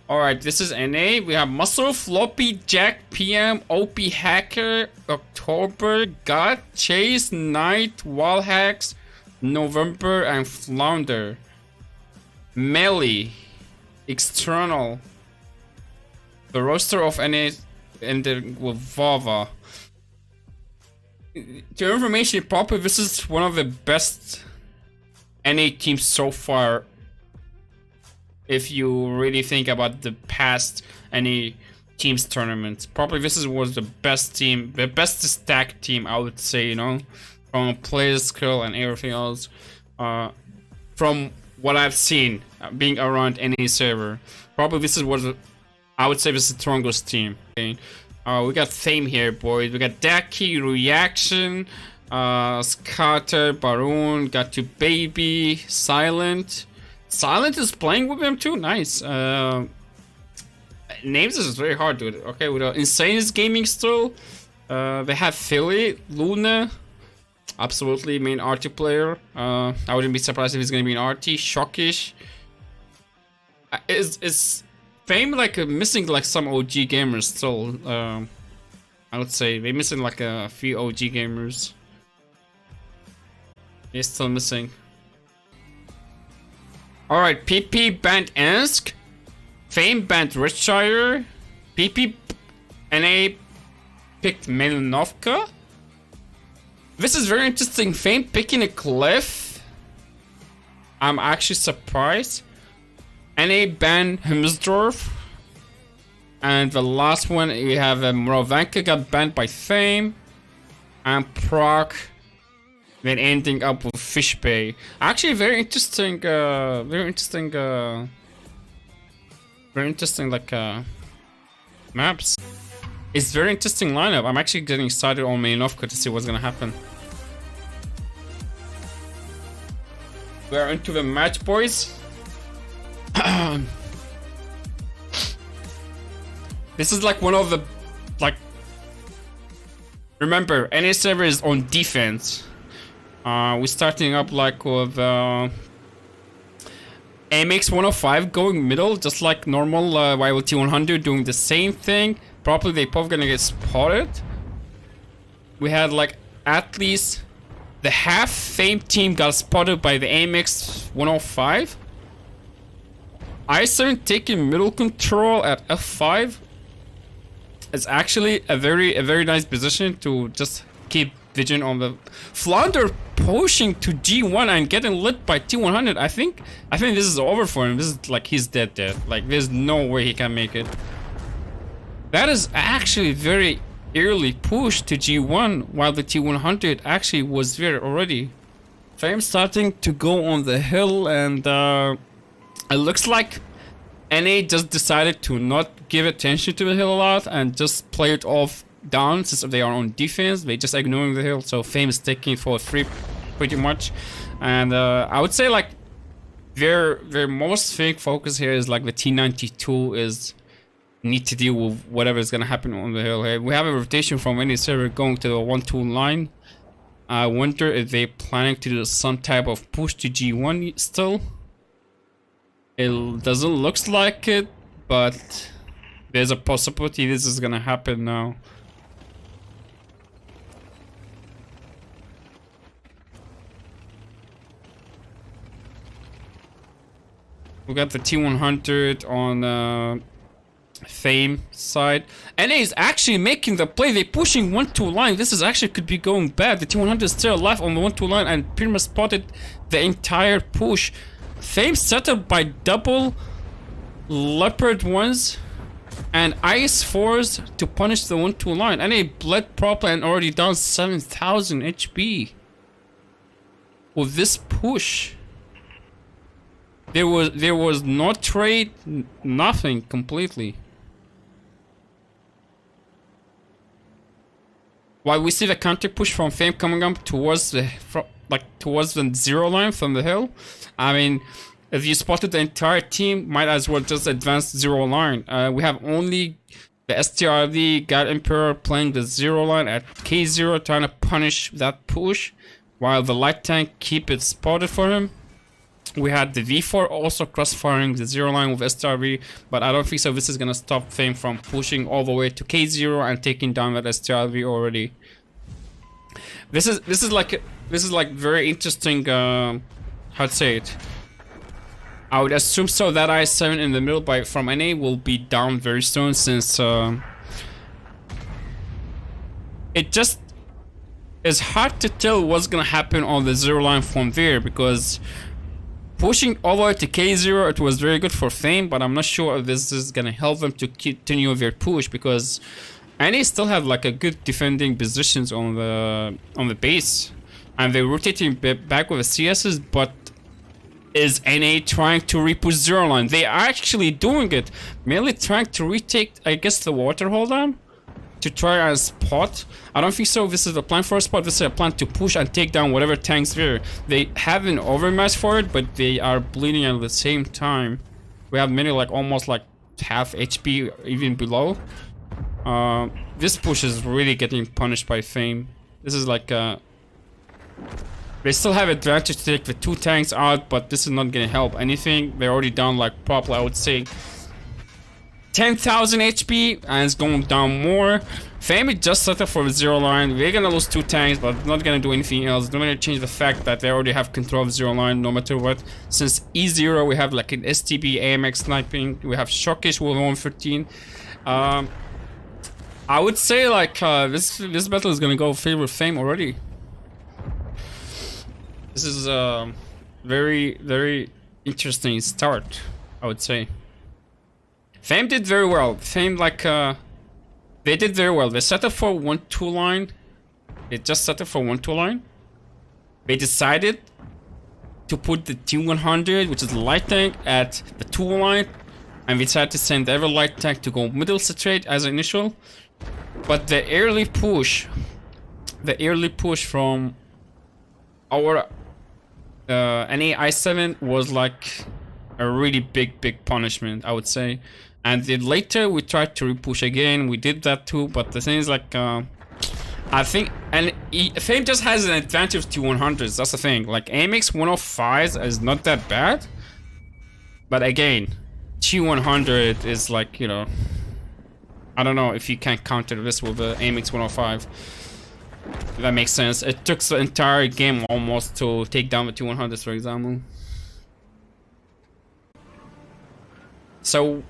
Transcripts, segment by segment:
Alright, this is NA. We have Muscle, Floppy, Jack, PM, OP Hacker, October, God, Chase, Knight, Wallhacks, November, and Flounder. Melee, External. The roster of NA ended with Vava. To your information, probably this is one of the best NA teams so far. If you really think about the past NA teams tournaments, probably this was the best team, the best stacked team, I would say, you know, from player skill and everything else. From what I've seen, being around NA server, probably this was, I would say, this is the strongest team. Okay? We got Fame here, boys. We got Daki, Reaction, Scatter, Baroon, got to Baby, Silent. Silent is playing with them too. Nice. Names is very hard, dude. Okay, with Insane Gaming still. They have Philly, Luna, absolutely main RT player. I wouldn't be surprised if he's gonna be an RT. Shockish. Is Fame like missing like some OG gamers still? I would say they're missing like a few OG gamers. They're still missing. Alright, PP banned Ensk, Fame banned Richshire, PP NA picked Malinowka. This is very interesting. Fame picking a Cliff. I'm actually surprised. NA banned Himsdorf. And the last one we have Morovanka got banned by Fame. And Proc. Then ending up with Fish Bay. Actually, very interesting like maps. It's very interesting lineup. I'm actually getting excited on Malinowka to see what's gonna happen. We are into the match, boys. This is like one of the remember, NA server is on defense. We're starting up like with AMX 105 going middle, just like normal while T100 doing the same thing. Probably they both gonna get spotted. We had like at least the half Fame team got spotted by the AMX 105. I7 taking middle control at F5. It's actually a very nice position to just keep vision on the Flounder pushing to G1 and getting lit by T100. I think this is over for him. This is like he's dead. Like there's no way he can make it. That is actually very early push to G1 while the T100 actually was there already. Fame starting to go on the hill, and it looks like NA just decided to not give attention to the hill a lot and just play it off down. Since they are on defense, they just ignoring the hill, so Fame is taking for free pretty much. And I would say like their most big focus here is like the T92 is need to deal with whatever is gonna happen on the hill here. We have a rotation from any server going to the 1-2 line. I wonder if they're planning to do some type of push to G1 still. It doesn't look like it, but there's a possibility this is gonna happen now. We got the T100 on Fame side. NA is actually making the play. They're pushing 1-2 line. This is actually could be going bad. The T100 is still alive on the 1-2 line and pretty much spotted the entire push. Fame set up by double Leopard 1s and Ice 4s to punish the 1-2 line. NA bled properly and already down 7,000 HP. With this push. There was no trade, nothing completely. While we see the counter push from Fame coming up towards the towards the 0 line from the hill. I mean, if you spotted the entire team, might as well just advance 0 line. We have only the STRD God Emperor playing the 0 line at K0, trying to punish that push, while the light tank keep it spotted for him. We had the V4 also cross-firing the zero line with STRV, but I don't think so. This is gonna stop Fame from pushing all the way to K0 and taking down that STRV already. This is like very interesting. How to say it? I would assume so that I7 in the middle from NA will be down very soon, since it just is hard to tell what's gonna happen on the zero line from there, because pushing all the way to K0, it was very good for Fame, but I'm not sure if this is gonna help them to continue their push, because NA still have like a good defending positions on the base, and they're rotating back with the CSs, but is NA trying to repush zero line? They are actually doing it, mainly trying to retake, I guess, the water hold on to try and spot. I don't think so. This is the plan for a spot. This is a plan to push and take down whatever tanks there. They have an overmatch for it, but they are bleeding at the same time. We have many like almost like half HP, even below. This push is really getting punished by Fame. This is like they still have advantage to take the 2 tanks out, but this is not gonna help anything. They're already down like probably, I would say, 10,000 HP, and it's going down more. Fame is just set up for the zero line. They're gonna lose 2 tanks, but not gonna do anything else. Not gonna change the fact that they already have control of zero line no matter what. Since E0 we have like an STB AMX sniping, we have Shockish with 113. I would say like this battle is gonna go favor Fame already. This is a very interesting start, I would say. Fame did very well. Fame like they did very well. They set up for 1-2 line. They just set up for 1-2 line. They decided to put the T100, which is the light tank, at the 2 line, and we decided to send every light tank to go middle straight as initial. But the early push from our NA I7 was like a really big punishment, I would say. And then later we tried to repush again. We did that too, but the thing is like I think, and Fame just has an advantage to 100s. That's the thing. Like AMX 105s is not that bad, but again, T100 is like, you know, I don't know if you can counter this with the AMX 105. If that makes sense. It took the entire game almost to take down the T100s, for example. So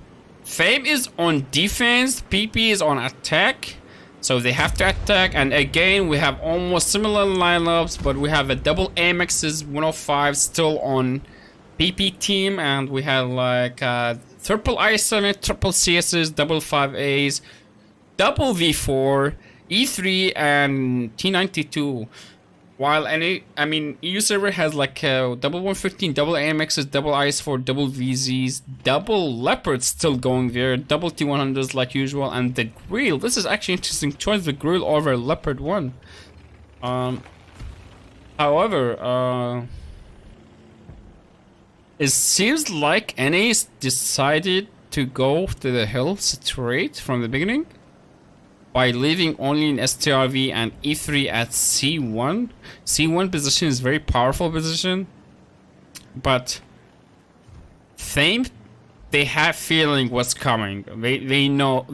Fame is on defense, PP is on attack, so they have to attack. And again, we have almost similar lineups, but we have a double AMX's 105 still on PP team, and we have like triple I7, triple CS's, double 5As, double V4, E3, and T92. While EU server has like double 115, double AMXs, double IS4, double VZs, double Leopards still going there, double T100s like usual, and the Grill. This is actually interesting choice, the Grill over Leopard 1. However, it seems like NA decided to go to the hill straight from the beginning by leaving only in STRV and E3 at C1. C1 position is very powerful position, but Fame, they have feeling what's coming. They know,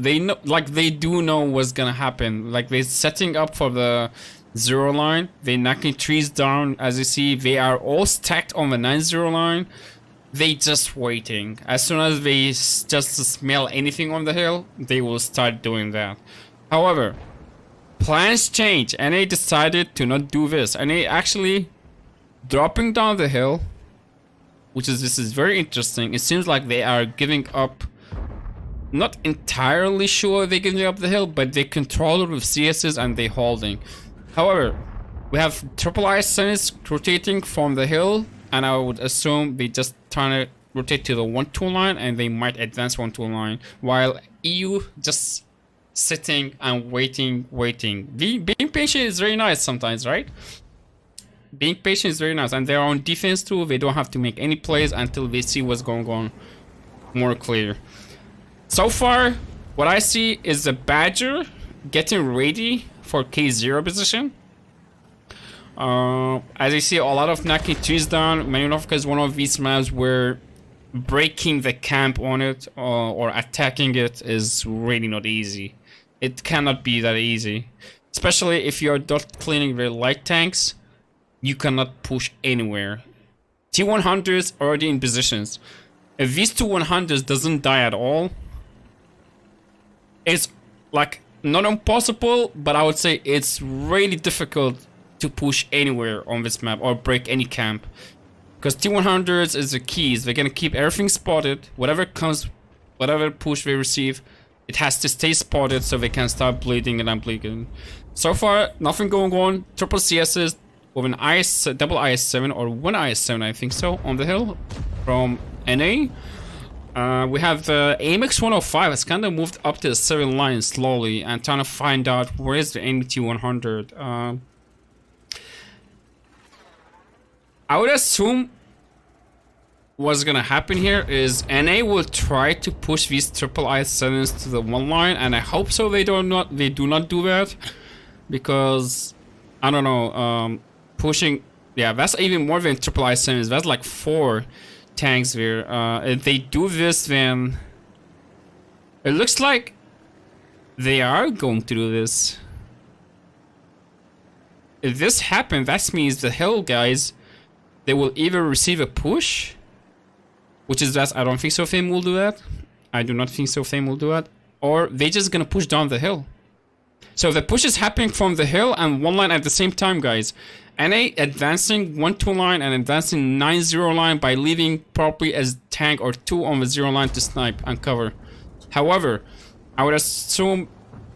like they do know what's gonna happen. Like they're setting up for the zero line. They're knocking trees down. As you see, they are all stacked on the 9-0 line. They just waiting. As soon as they just smell anything on the hill, they will start doing that. However, plans change. NA decided to not do this. NA actually dropping down the hill, this is very interesting. It seems like they are giving up. Not entirely sure they're giving up the hill, but they control it with CSs and they holding. However, we have triple ISNs rotating from the hill, and I would assume they just trying to rotate to the 1-2 line, and they might advance 1-2 line, while EU just sitting and waiting. Being patient is very nice sometimes, right? Being patient is very nice, and they're on defense too. They don't have to make any plays until they see what's going on more clear. So far, what I see is the Badger getting ready for K0 position. As you see, a lot of knocking trees down. Malinowka is one of these maps where breaking the camp on it or attacking it is really not easy. It cannot be that easy. Especially if you're not cleaning the light tanks, you cannot push anywhere. T100s already in positions. If these two 100s doesn't die at all, it's like not impossible, but I would say it's really difficult to push anywhere on this map or break any camp. Because T100s is the keys. They're gonna keep everything spotted. Whatever comes, whatever push they receive, it has to stay spotted so they can start bleeding and unbleeding. So far, nothing going on. Triple CSs with an double IS-7 or one IS-7, I think so, on the hill from NA. We have the AMX 105 has kind of moved up to the 7 line slowly and trying to find out where is the AMT 100. I would assume what's gonna happen here is NA will try to push these triple IS-7s to the 1 line, and I hope so they do not do that, because I don't know, pushing, yeah, that's even more than triple IS-7s. That's like 4 tanks there. If they do this, then it looks like they are going to do this. If this happens, that means the hill guys, they will either receive a push, which is that I don't think so Fame will do that. I do not think so Fame will do that. Or they just gonna push down the hill. So the push is happening from the hill and 1 line at the same time, guys. NA advancing 1-2 line and advancing 9-0 line by leaving probably as tank or 2 on the 0 line to snipe and cover. However, I would assume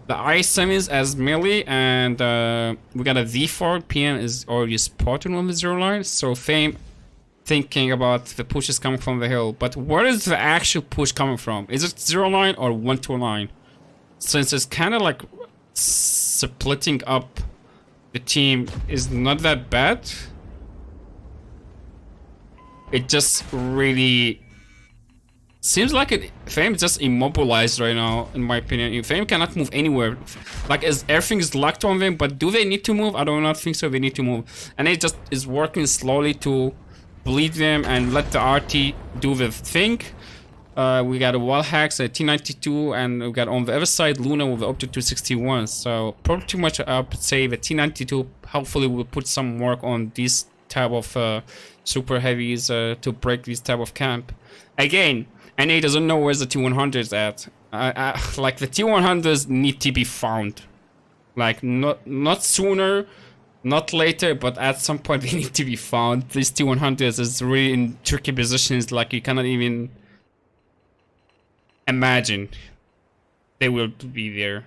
the IS-7s as melee, and we got a V4. PM is already spotted on the 0 line, so Fame thinking about the pushes coming from the hill. But where is the actual push coming from? Is it 0 line or 1-2 line? Since it's kind of like splitting up the team is not that bad. It just really seems like Fame is just immobilized right now, in my opinion. Fame cannot move anywhere. Like, everything is locked on them, but do they need to move? I do not think so. They need to move. And it just is working slowly to bleed them and let the RT do the thing. We got a wall hacks, a T92, and we got on the other side Luna with the up to 261. So pretty much I would say the T92 hopefully will put some work on these type of super heavies to break this type of camp. Again, NA doesn't know where's the T100s at. Like, the T100s need to be found. Like, not sooner, not later, but at some point they need to be found. These T100s is really in tricky positions, like you cannot even imagine they will be there.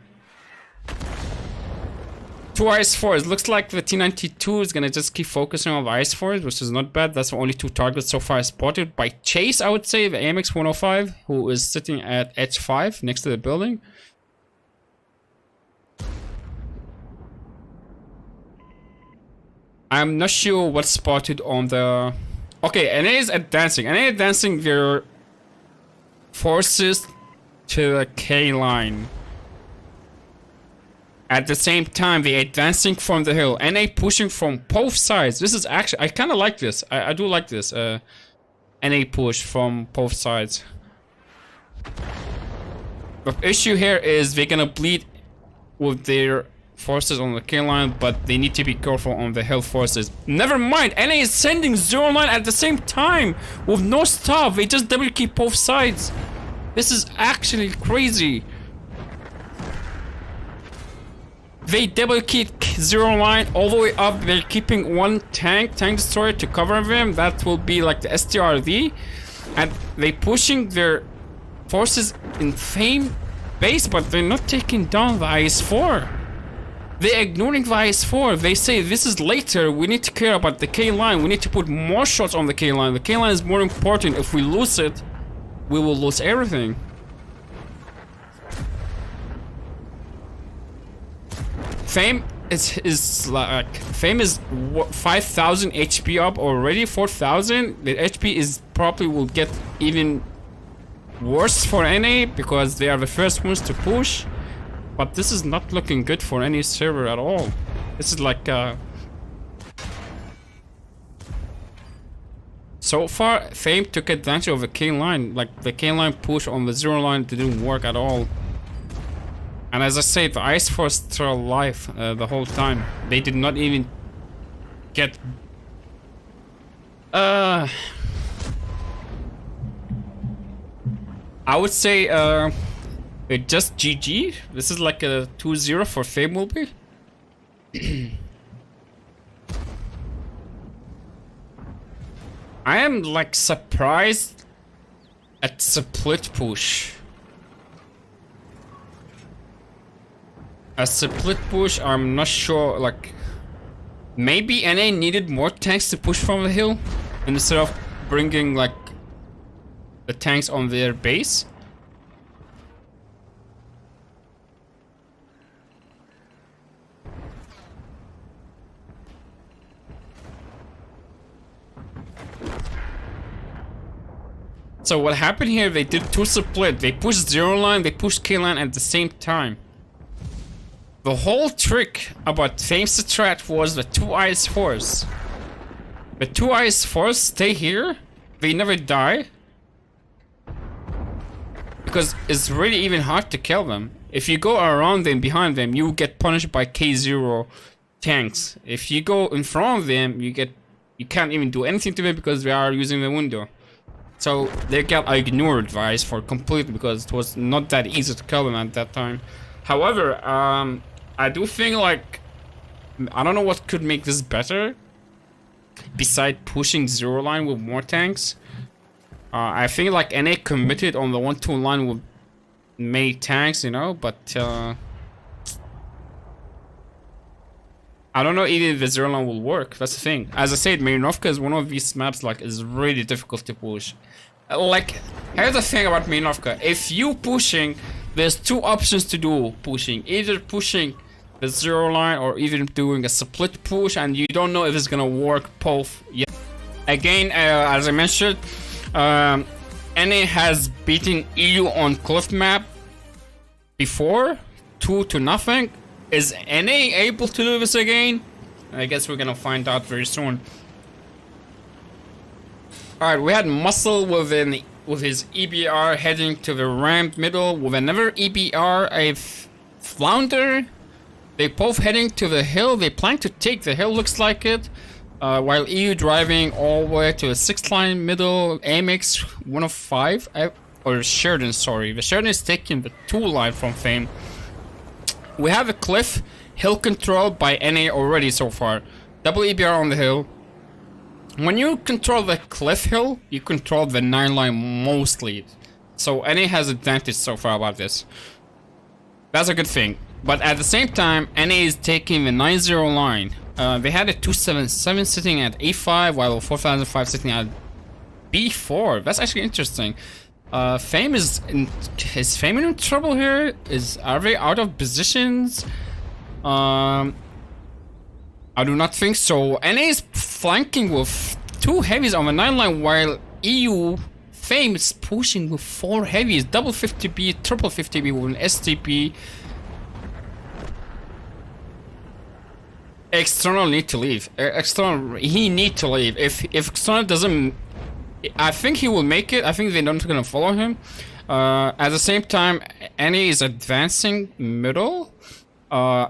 2 IS-4s. Looks like the T92 is gonna just keep focusing on the IS-4s, which is not bad. That's the only 2 targets so far spotted by Chase, I would say, the AMX 105, who is sitting at edge 5 next to the building. I'm not sure what's spotted on the... Okay, NA is advancing. NA advancing their forces to the K line. At the same time, they're advancing from the hill. NA pushing from both sides. This is actually... I kind of like this. I do like this. NA push from both sides. The issue here is they're gonna bleed with their forces on the K line, but they need to be careful on the hill forces. Never mind, NA is sending 0 line at the same time with no stop. They just double keep both sides. This is actually crazy. They double keep 0 line all the way up. They're keeping 1 tank destroyer to cover them. That will be like the STRV. And they pushing their forces in Fame base, but they're not taking down the IS-4. They're ignoring the IS-4. They say this is later. We need to care about the K line. We need to put more shots on the K line. The K line is more important. If we lose it, we will lose everything. Fame is like 5,000 HP up already. 4,000. The HP is probably will get even worse for NA because they are the first ones to push. But this is not looking good for any server at all. This is like So far, Fame took advantage of the K line. Like, the K line push on the 0 line didn't work at all. And as I said, the Ice Force still alive the whole time. They did not even get... I would say, it just GG. This is like a 2-0 for Fame will be. I am like surprised at split push. A split push, I'm not sure, like... Maybe NA needed more tanks to push from the hill instead of bringing like the tanks on their base. So what happened here, they did 2 split. They pushed 0 line, they pushed K line at the same time. The whole trick about Fame's strat was the 2 Ice Force. The 2 Ice Force stay here, they never die. Because it's really even hard to kill them. If you go around them, behind them, you get punished by K0 tanks. If you go in front of them, you can't even do anything to them because they are using the window. So they got ignored by Ice Force completely because it was not that easy to kill them at that time. However, I do think like, I don't know what could make this better. Besides pushing 0 line with more tanks. I think like NA committed on the 1-2 line with made tanks, you know, but I don't know if the 0 line will work. That's the thing. As I said, Malinowka is one of these maps like is really difficult to push. Like, here's the thing about Malinowka. If you pushing, there's 2 options to do pushing. Either pushing the 0 line or even doing a split push, and you don't know if it's gonna work both yet. Again, as I mentioned, NA has beaten EU on cliff map before, 2-0. Is NA able to do this again? I guess we're gonna find out very soon. Alright, we had Muscle with his EBR heading to the ramp middle with another EBR, a Flounder. They both heading to the hill. They plan to take the hill, looks like it. While EU driving all the way to the 6th line middle. AMX 1 of 5. Or Sheridan, sorry. The Sheridan is taking the 2 line from Fame. We have a cliff. Hill control by NA already so far. Double EBR on the hill. When you control the cliff hill, you control the 9 line mostly. So NA has advantage so far about this. That's a good thing. But at the same time, NA is taking the 9-0 line. They had a 277 sitting at A5, while 4005 sitting at B4. That's actually interesting. Fame is Fame in trouble here? Are they out of positions? I do not think so. NA is flanking with 2 heavies on the 9 line, while EU Fame is pushing with 4 heavies. Double 50B, triple 50B with an STP. External need to leave. He need to leave. If External doesn't, I think he will make it. I think they're not gonna follow him. At the same time, NA is advancing middle.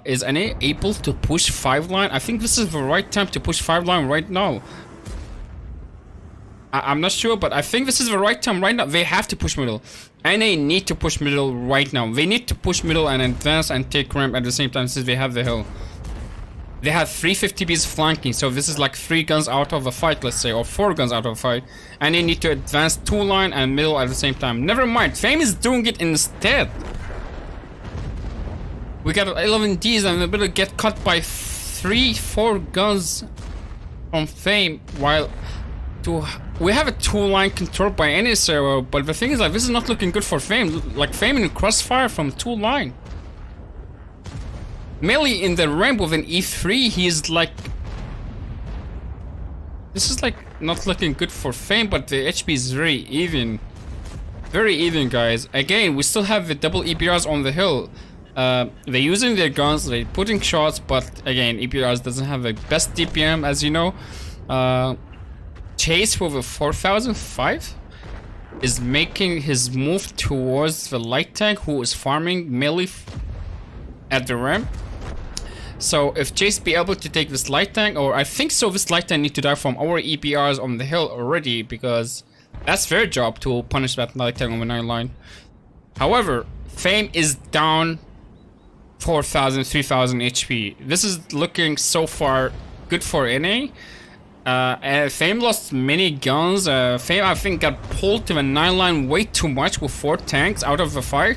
Is NA able to push 5 line? I think this is the right time to push 5 line right now. I'm not sure, but I think this is the right time right now. They have to push middle. NA need to push middle right now. They need to push middle and advance and take ramp at the same time since they have the hill. They have 3 50Bs flanking, so this is like 3 guns out of a fight, let's say, or 4 guns out of a fight. And they need to advance 2 line and middle at the same time. Never mind, Fame is doing it instead. We got 11 Ds and the middle get cut by 3-4 guns from Fame, while we have a 2 line control by any server. But the thing is, like, this is not looking good for Fame. Like, Fame in crossfire from 2 line. Melee in the ramp with an E3, he's like... This is like not looking good for Fame, but the HP is very even. Very even, guys. Again, we still have the double EBRs on the hill. They're using their guns, they're putting shots, but again, EBRs doesn't have the best DPM, as you know. Chase with a 4005 is making his move towards the light tank who is farming melee at the ramp. So if Chase be able to take this light tank, or I think so this light tank need to die from our EPRs on the hill already, because that's their job to punish that light tank on the 9 line. However, Fame is down 4,000, 3,000 HP. This is looking so far good for NA. Fame lost many guns. Fame, I think, got pulled to the 9 line way too much with 4 tanks out of the fight,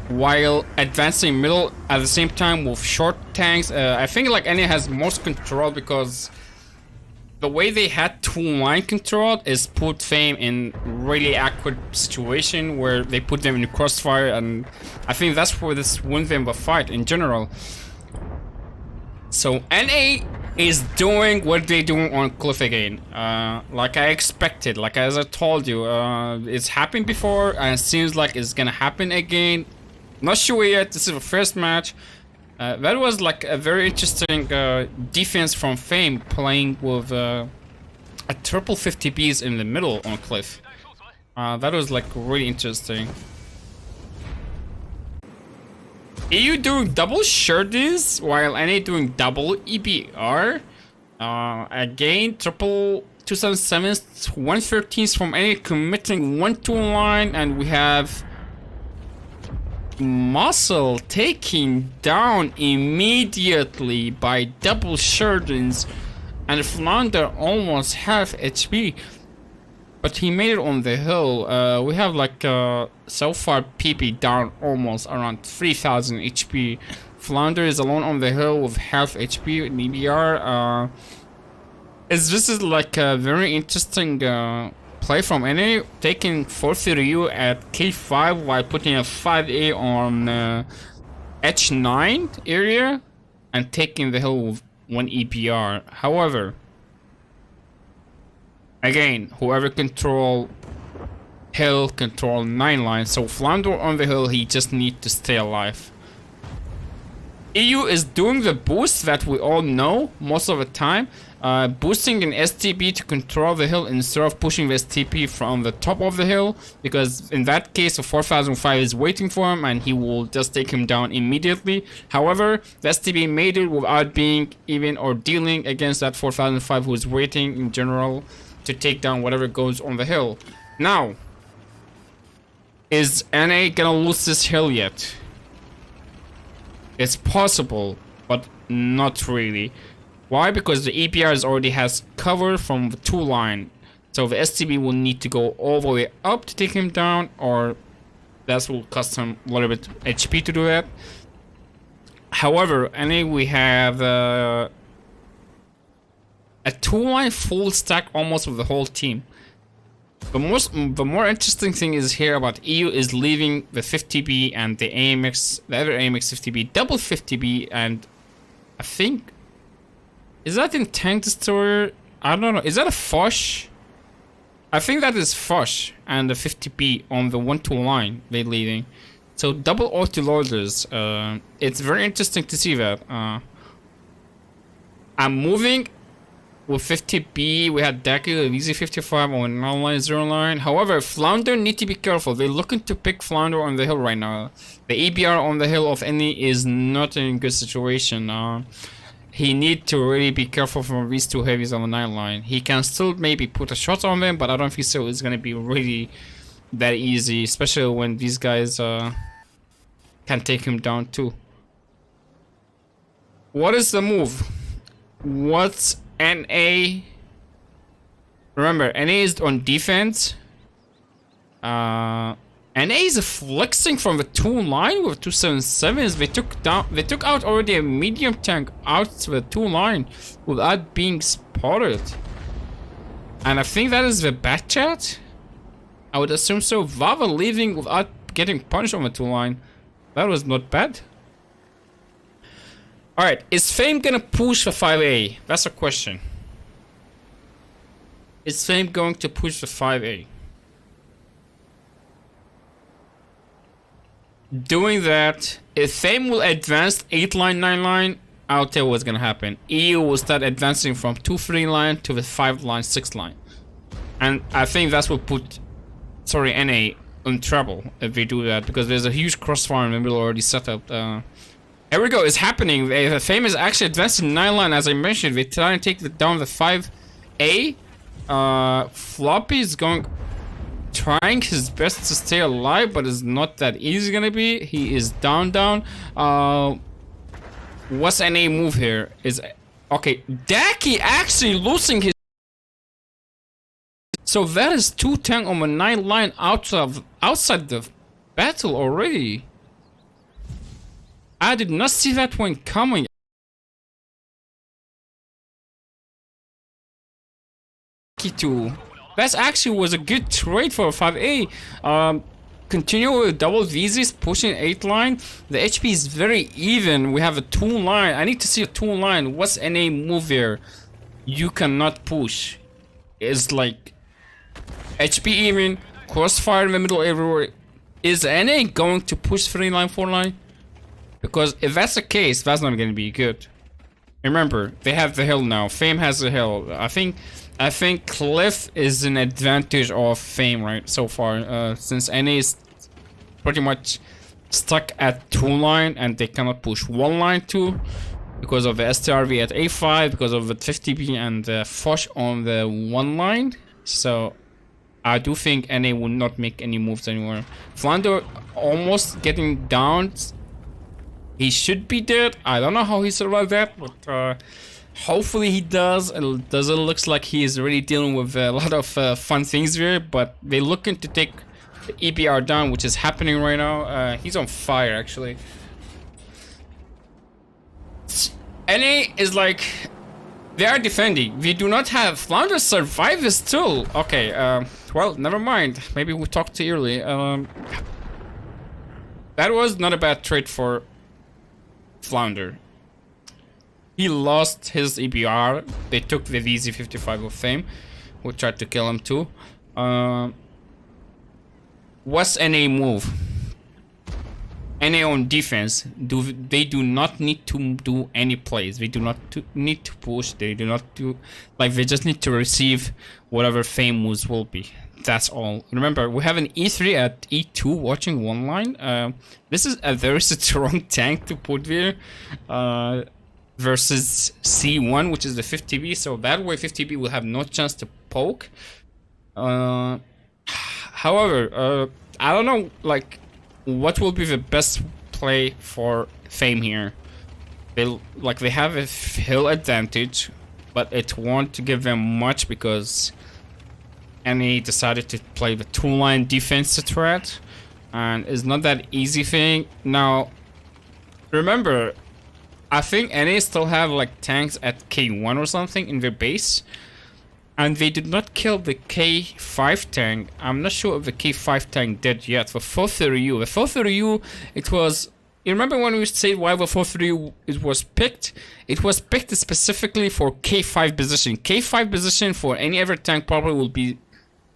while advancing middle at the same time with short tanks. I think like NA has most control because the way they had 2 line control is put Fame in really awkward situation where they put them in the crossfire, and I think that's where this wins them the fight in general. So NA is doing what they're doing on Cliff again, like I expected, like as I told you, it's happened before and it seems like it's gonna happen again. Not sure yet, this is the first match. That was like a very interesting defense from Fame, playing with a triple 50Bs in the middle on Cliff. That was like really interesting. EU doing double shirties while NA doing double EBR. Again, triple 277s, 113s from NA committing 1-2 line, and we have Muscle taking down immediately by double shirtons, and Flounder almost half HP. But he made it on the hill. We have like so far PP down almost around 3,000 HP. Flounder is alone on the hill with half HP in EBR. This is like a very interesting play from NA, taking 4-3U at K5 while putting a 5A on H9 area and taking the hill with 1 EPR. However, again, whoever control hill control 9 line, so Flounder on the hill, he just need to stay alive. EU is doing the boost that we all know most of the time, boosting an STP to control the hill instead of pushing the STP from the top of the hill, because in that case the 4005 is waiting for him and he will just take him down immediately. However, the STP made it without being even or dealing against that 4005 who is waiting in general to take down whatever goes on the hill. Now, is NA gonna lose this hill yet? It's possible, but not really. Why? Because the EPRs already has cover from the 2 line. So the STB will need to go all the way up to take him down, or that will cost him a little bit HP to do that. However, we have a 2 line full stack almost with the whole team. The more interesting thing is here about EU is leaving the 50B and the AMX, the other AMX 50B, double 50B, and I think, is that in Tank Destroyer? I don't know. Is that a Foch? I think that is Foch and the 50B on the 1-2 line they're leaving. So double auto-loaders. It's very interesting to see that. I'm moving with 50B. We had Deku with WICI 55 on 9 line 0 line. However, Flounder need to be careful. They're looking to pick Flounder on the hill right now. The EBR on the hill of any is not in a good situation. He need to really be careful from these 2 heavies on the 9 line. He can still maybe put a shot on them, but I don't think so it's gonna be really that easy, especially when these guys can take him down too. What is the move? What's NA? Remember, NA is on defense. NA is flexing from the 2 line with 277s. They took out already a medium tank out to the 2 line without being spotted. And I think that is the bat chat. I would assume so. Vava leaving without getting punched on the 2 line. That was not bad. Alright, is Fame gonna push the 5A? That's a question. Is Fame going to push the 5A? Doing that, if Fame will advance 8 line, 9 line, I'll tell you what's gonna happen. EU will start advancing from 2-3 line to the 5 line, 6 line. And I think that's what put, sorry, NA in trouble if they do that, because there's a huge crossfire in the middle already set up. Here we go, it's happening. The Fame is actually advancing 9 line, as I mentioned. They try to take down the 5A. Floppy is trying his best to stay alive, but it's not that easy gonna be. He is down. What's NA move here? Is okay, Daki actually losing his. So that is 2 tank on the 9 line outside the battle already. I did not see that one coming. That actually was a good trade for 5A. Continue with double VZs, pushing 8 line. The HP is very even. We have a 2 line. I need to see a 2 line. What's NA move here? You cannot push. It's like HP even, crossfire in the middle everywhere. Is NA going to push 3 line, 4 line? Because if that's the case, that's not going to be good. Remember, they have the hill now. Fame has the hill. I think Cliff is an advantage of Fame right so far, since NA is pretty much stuck at 2 line and they cannot push 1 line too, because of the STRV at A5, because of the 50B and the Foch on the 1 line. So I do think NA will not make any moves anymore. Flounder almost getting down. He should be dead. I don't know how he survived that, but hopefully he does. It doesn't look like he is really dealing with a lot of fun things here, but they're looking to take the EBR down, which is happening right now. He's on fire, actually. NA is like, they are defending. We do not have Flounder survive still. Okay, well, never mind. Maybe we talked too early. That was not a bad trade for Flounder. He lost his EBR. They took the VZ55 of Fame, who tried to kill him too. What's NA move? NA on defense. They do not need to do any plays. They do not need to push. They do not do, like, they just need to receive whatever Fame moves will be. That's all. Remember, we have an E3 at E2 watching 1 line. This is a very strong tank to put there. Versus C1, which is the 50B. So that way 50B will have no chance to poke. However, I don't know, like, what will be the best play for Fame here. They have a hill advantage, but it won't give them much because NA decided to play the 2-line defense threat, and it's not that easy thing. Now, remember, I think NA still have like tanks at K1 or something in their base, and they did not kill the K5 tank. I'm not sure if the K5 tank dead yet. The 430U, the 430U, it was. You remember when we said why the 430U it was picked? It was picked specifically for K5 position. K5 position for any other tank probably will be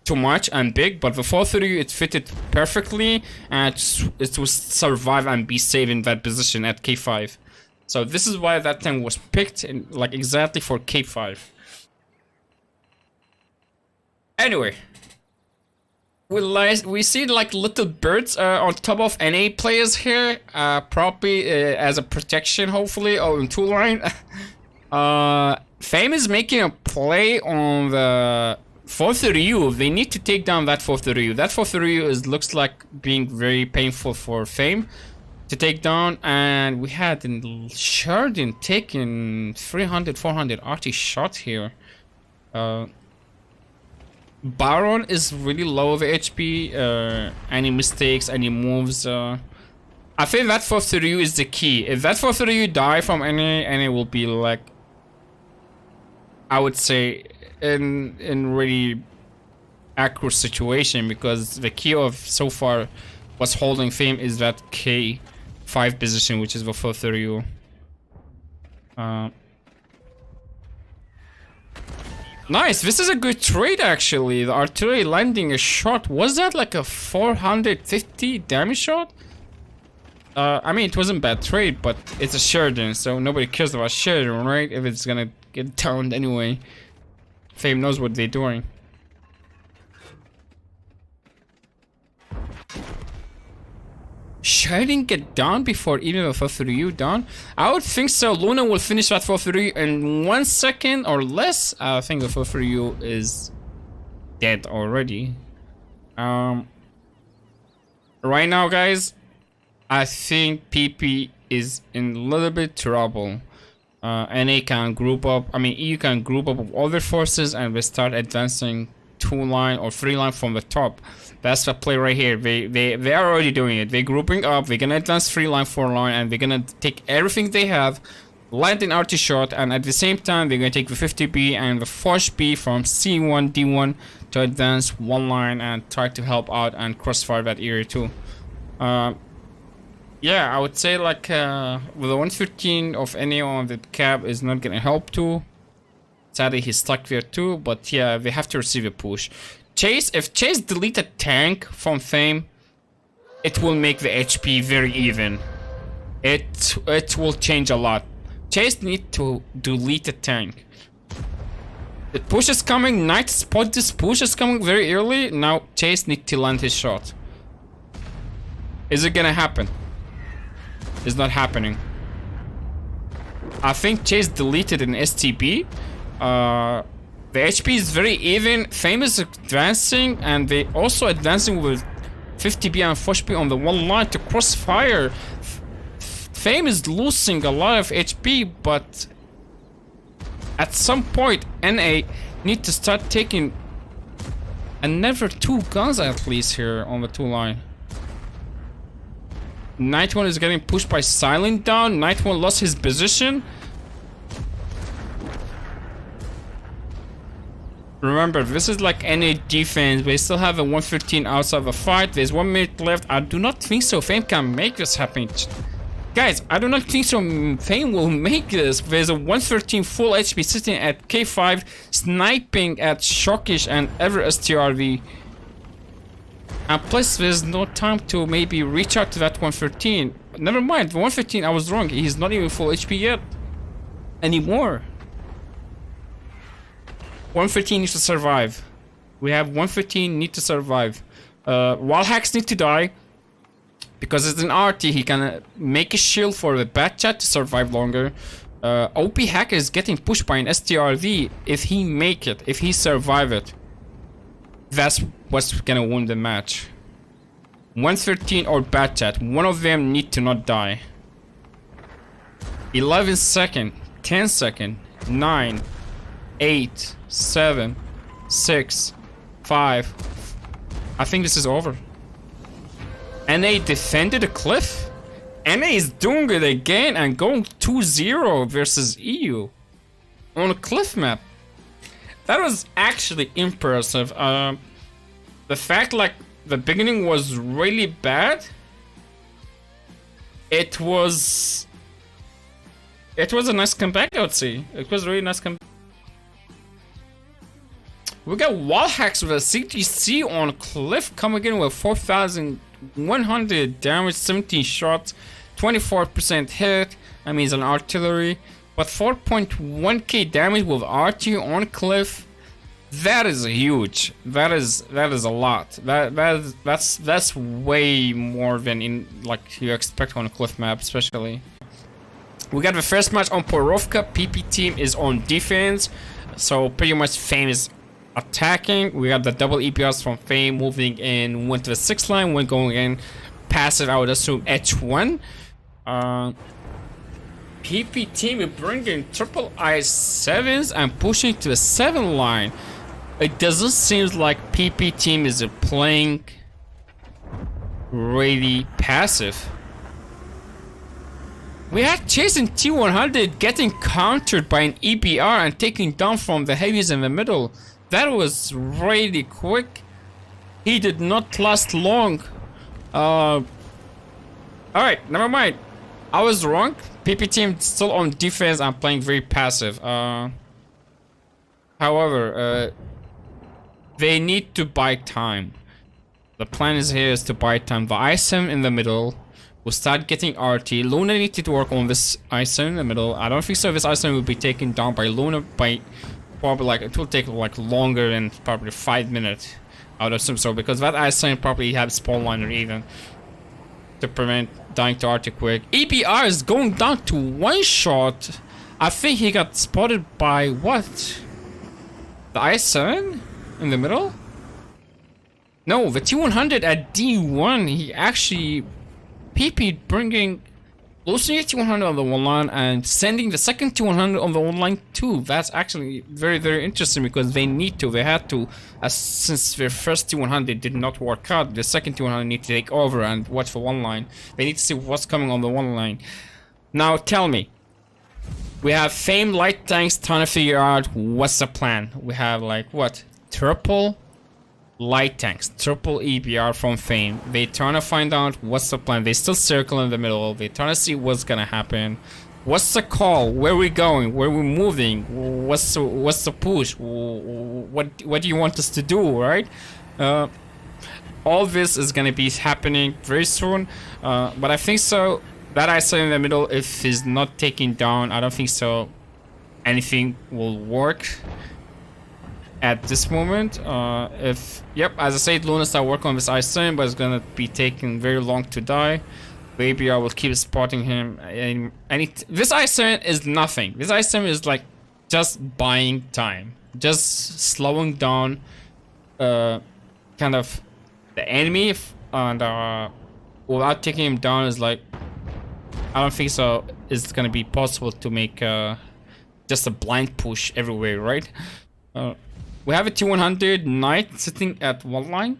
too much and big, but the 430U it fitted perfectly, and it will survive and be safe in that position at K5. So this is why that tank was picked in, like, exactly for K5. Anyway, we see like little birds on top of NA players here, probably as a protection, hopefully, on 2 line. Fame is making a play on the 430U. They need to take down that 430U. That 430U looks like being very painful for Fame to take down, and we had Sheridan taking 300, 400 RT shot here. Baron is really low of HP. Any mistakes, any moves. I think that 430U is the key. If that 430U die from NA will be like, I would say, in really accurate situation, because the key of so far what's holding Fame is that K5 position, which is the 430U. Nice, this is a good trade actually. The artillery landing a shot. Was that like a 450 damage shot? I mean, it wasn't bad trade, but it's a Sheridan, so nobody cares about Sheridan, right? If it's gonna get downed anyway. Fame knows what they're doing. shutting it down before even the 4-3 done? I would think so. Luna will finish that 4-3 in 1 second or less. I think the 4-3 is dead already. Right now, guys, I think PP is in a little bit trouble. NA can group up. I mean, EU can group up with other forces and we start advancing 2-line or 3-line from the top. That's the play right here. They are already doing it. They're grouping up. They're gonna advance 3-line, 4-line, and they're gonna take everything they have, land an RT shot, and at the same time they're gonna take the 50B and the Foch B from C1, D1 to advance 1 line and try to help out and crossfire that area too. Yeah, I would say like with the 115 of NA on the cab is not gonna help too. Sadly, he's stuck there too, but yeah, they have to receive a push. Chase, if Chase delete a tank from Fame, it will make the HP very even. It will change a lot. Chase need to delete a tank. The push is coming. Knight spot this push is coming very early. Now Chase need to land his shot. Is it gonna happen? It's not happening. I think Chase deleted an STB. The HP is very even. Fame is advancing, and they also advancing with 50B and Foch B on the 1 line to crossfire. Fame is losing a lot of HP, but at some point, NA need to start taking another 2 guns at least here on the 2 line. Knight 1 is getting pushed by Silent down. Knight 1 lost his position. Remember, this is like NA defense. They still have a 115 outside the fight. There's 1 minute left. I do not think so. Fame can make this happen. Guys, I do not think so. Fame will make this. There's a 113 full HP sitting at K5, sniping at Shockish and ever STRV. And plus, there's no time to maybe reach out to that 113. Never mind, the 115, I was wrong. He's not even full HP yet. Anymore. 115 needs to survive. We have 115 need to survive. Wall hacks need to die. Because it's an RT, he can make a shield for the bad chat to survive longer. OP hacker is getting pushed by an STRV. If he make it, if he survive it, that's what's gonna win the match. 113 or bad chat, one of them need to not die. 11 second, 10 second, 9, 8, 7, 6, 5. I think this is over. NA defended a cliff. NA is doing it again and going 2-0 versus EU on a cliff map. That was actually impressive. The fact like the beginning was really bad. It was a nice comeback, I would say. It was a really nice comeback. We got wall hacks with a CTC on cliff coming in with 4,100 damage, 17 shots, 24% hit. I mean, it's an artillery, but 4.1k damage with RT on cliff. That is huge. That is a lot. That's way more than in like you expect on a cliff map, especially. We got the first match on Prokhorovka. PP team is on defense, so pretty much Fame is attacking. We got the double EPRs from Fame moving in, went to the 6th line, went going in passive, I would assume H1. PP team is bringing triple I7s and pushing to the 7 line. It doesn't seem like PP team is playing really passive. We had chasing T100 getting countered by an EPR and taking down from the heavies in the middle. That was really quick. He did not last long. Alright, never mind. I was wrong. PP team still on defense and playing very passive. However, they need to buy time. The plan is to buy time. The ISM in the middle will start getting RT. Luna needs to work on this ISM in the middle. I don't think so. This ISM will be taken down by Luna by probably like it will take like longer than probably 5 minutes. I would assume so because that ISM probably have spawn liner even. to prevent dying to Arctic quick. EBR is going down to 1 shot. I think he got spotted by what? The IS-7 in the middle? No, the T-100 at D1. He actually PP'd, bringing losing a T-100 on the one line and sending the second T-100 on the one line too. That's actually very, very interesting because they need to. They had to, since their first T-100 did not work out, the second T-100 need to take over and watch for one line. They need to see what's coming on the one line. Now tell me, we have Fame light tanks trying to figure out what's the plan. We have like what? Triple light tanks, triple EBR from Fame. They trying to find out what's the plan. They still circle in the middle. They trying to see what's gonna happen. What's the call? Where we going? Where we moving? What's the push? What do you want us to do? Right? All this is gonna be happening very soon. But I think so. That I saw in the middle, if he's not taken down, I don't think so anything will work at this moment. Yep, as I said, Luna start working on this IS-7, but it's gonna be taking very long to die. Maybe I will keep spotting him. This IS-7 is nothing. This IS-7 is like just buying time, just slowing down, kind of the enemy, and without taking him down is like. I don't think so. It's gonna be possible to make just a blind push everywhere, right? We have a T-100 Knight sitting at one line.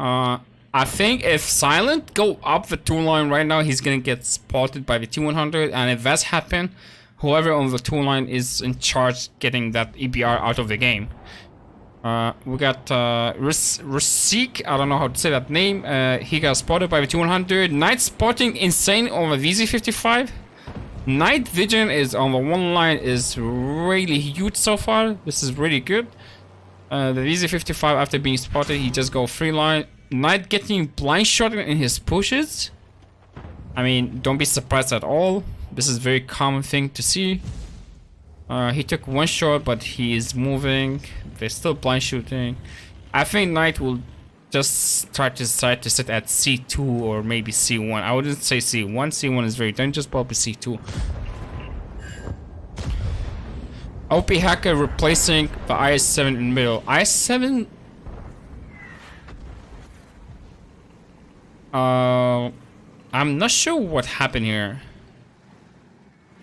I think if Silent go up the 2 line right now, he's gonna get spotted by the T-100, and if that's happen, whoever on the 2 line is in charge getting that EBR out of the game. We got Rasik, I don't know how to say that name. He got spotted by the T-100. Night spotting insane on the VZ-55. Night vision is on the one line is really huge so far. This is really good. The VZ-55 after being spotted, he just go 3 line. Night getting blind shot in his pushes. I mean, don't be surprised at all. This is a very common thing to see. He took 1 shot, but he is moving. They're still blind shooting. I think Knight will just decide to sit at C2 or maybe C1. I wouldn't say C1. C1 is very dangerous, probably C2. OP Hacker replacing the IS-7 in the middle. IS-7... I'm not sure what happened here.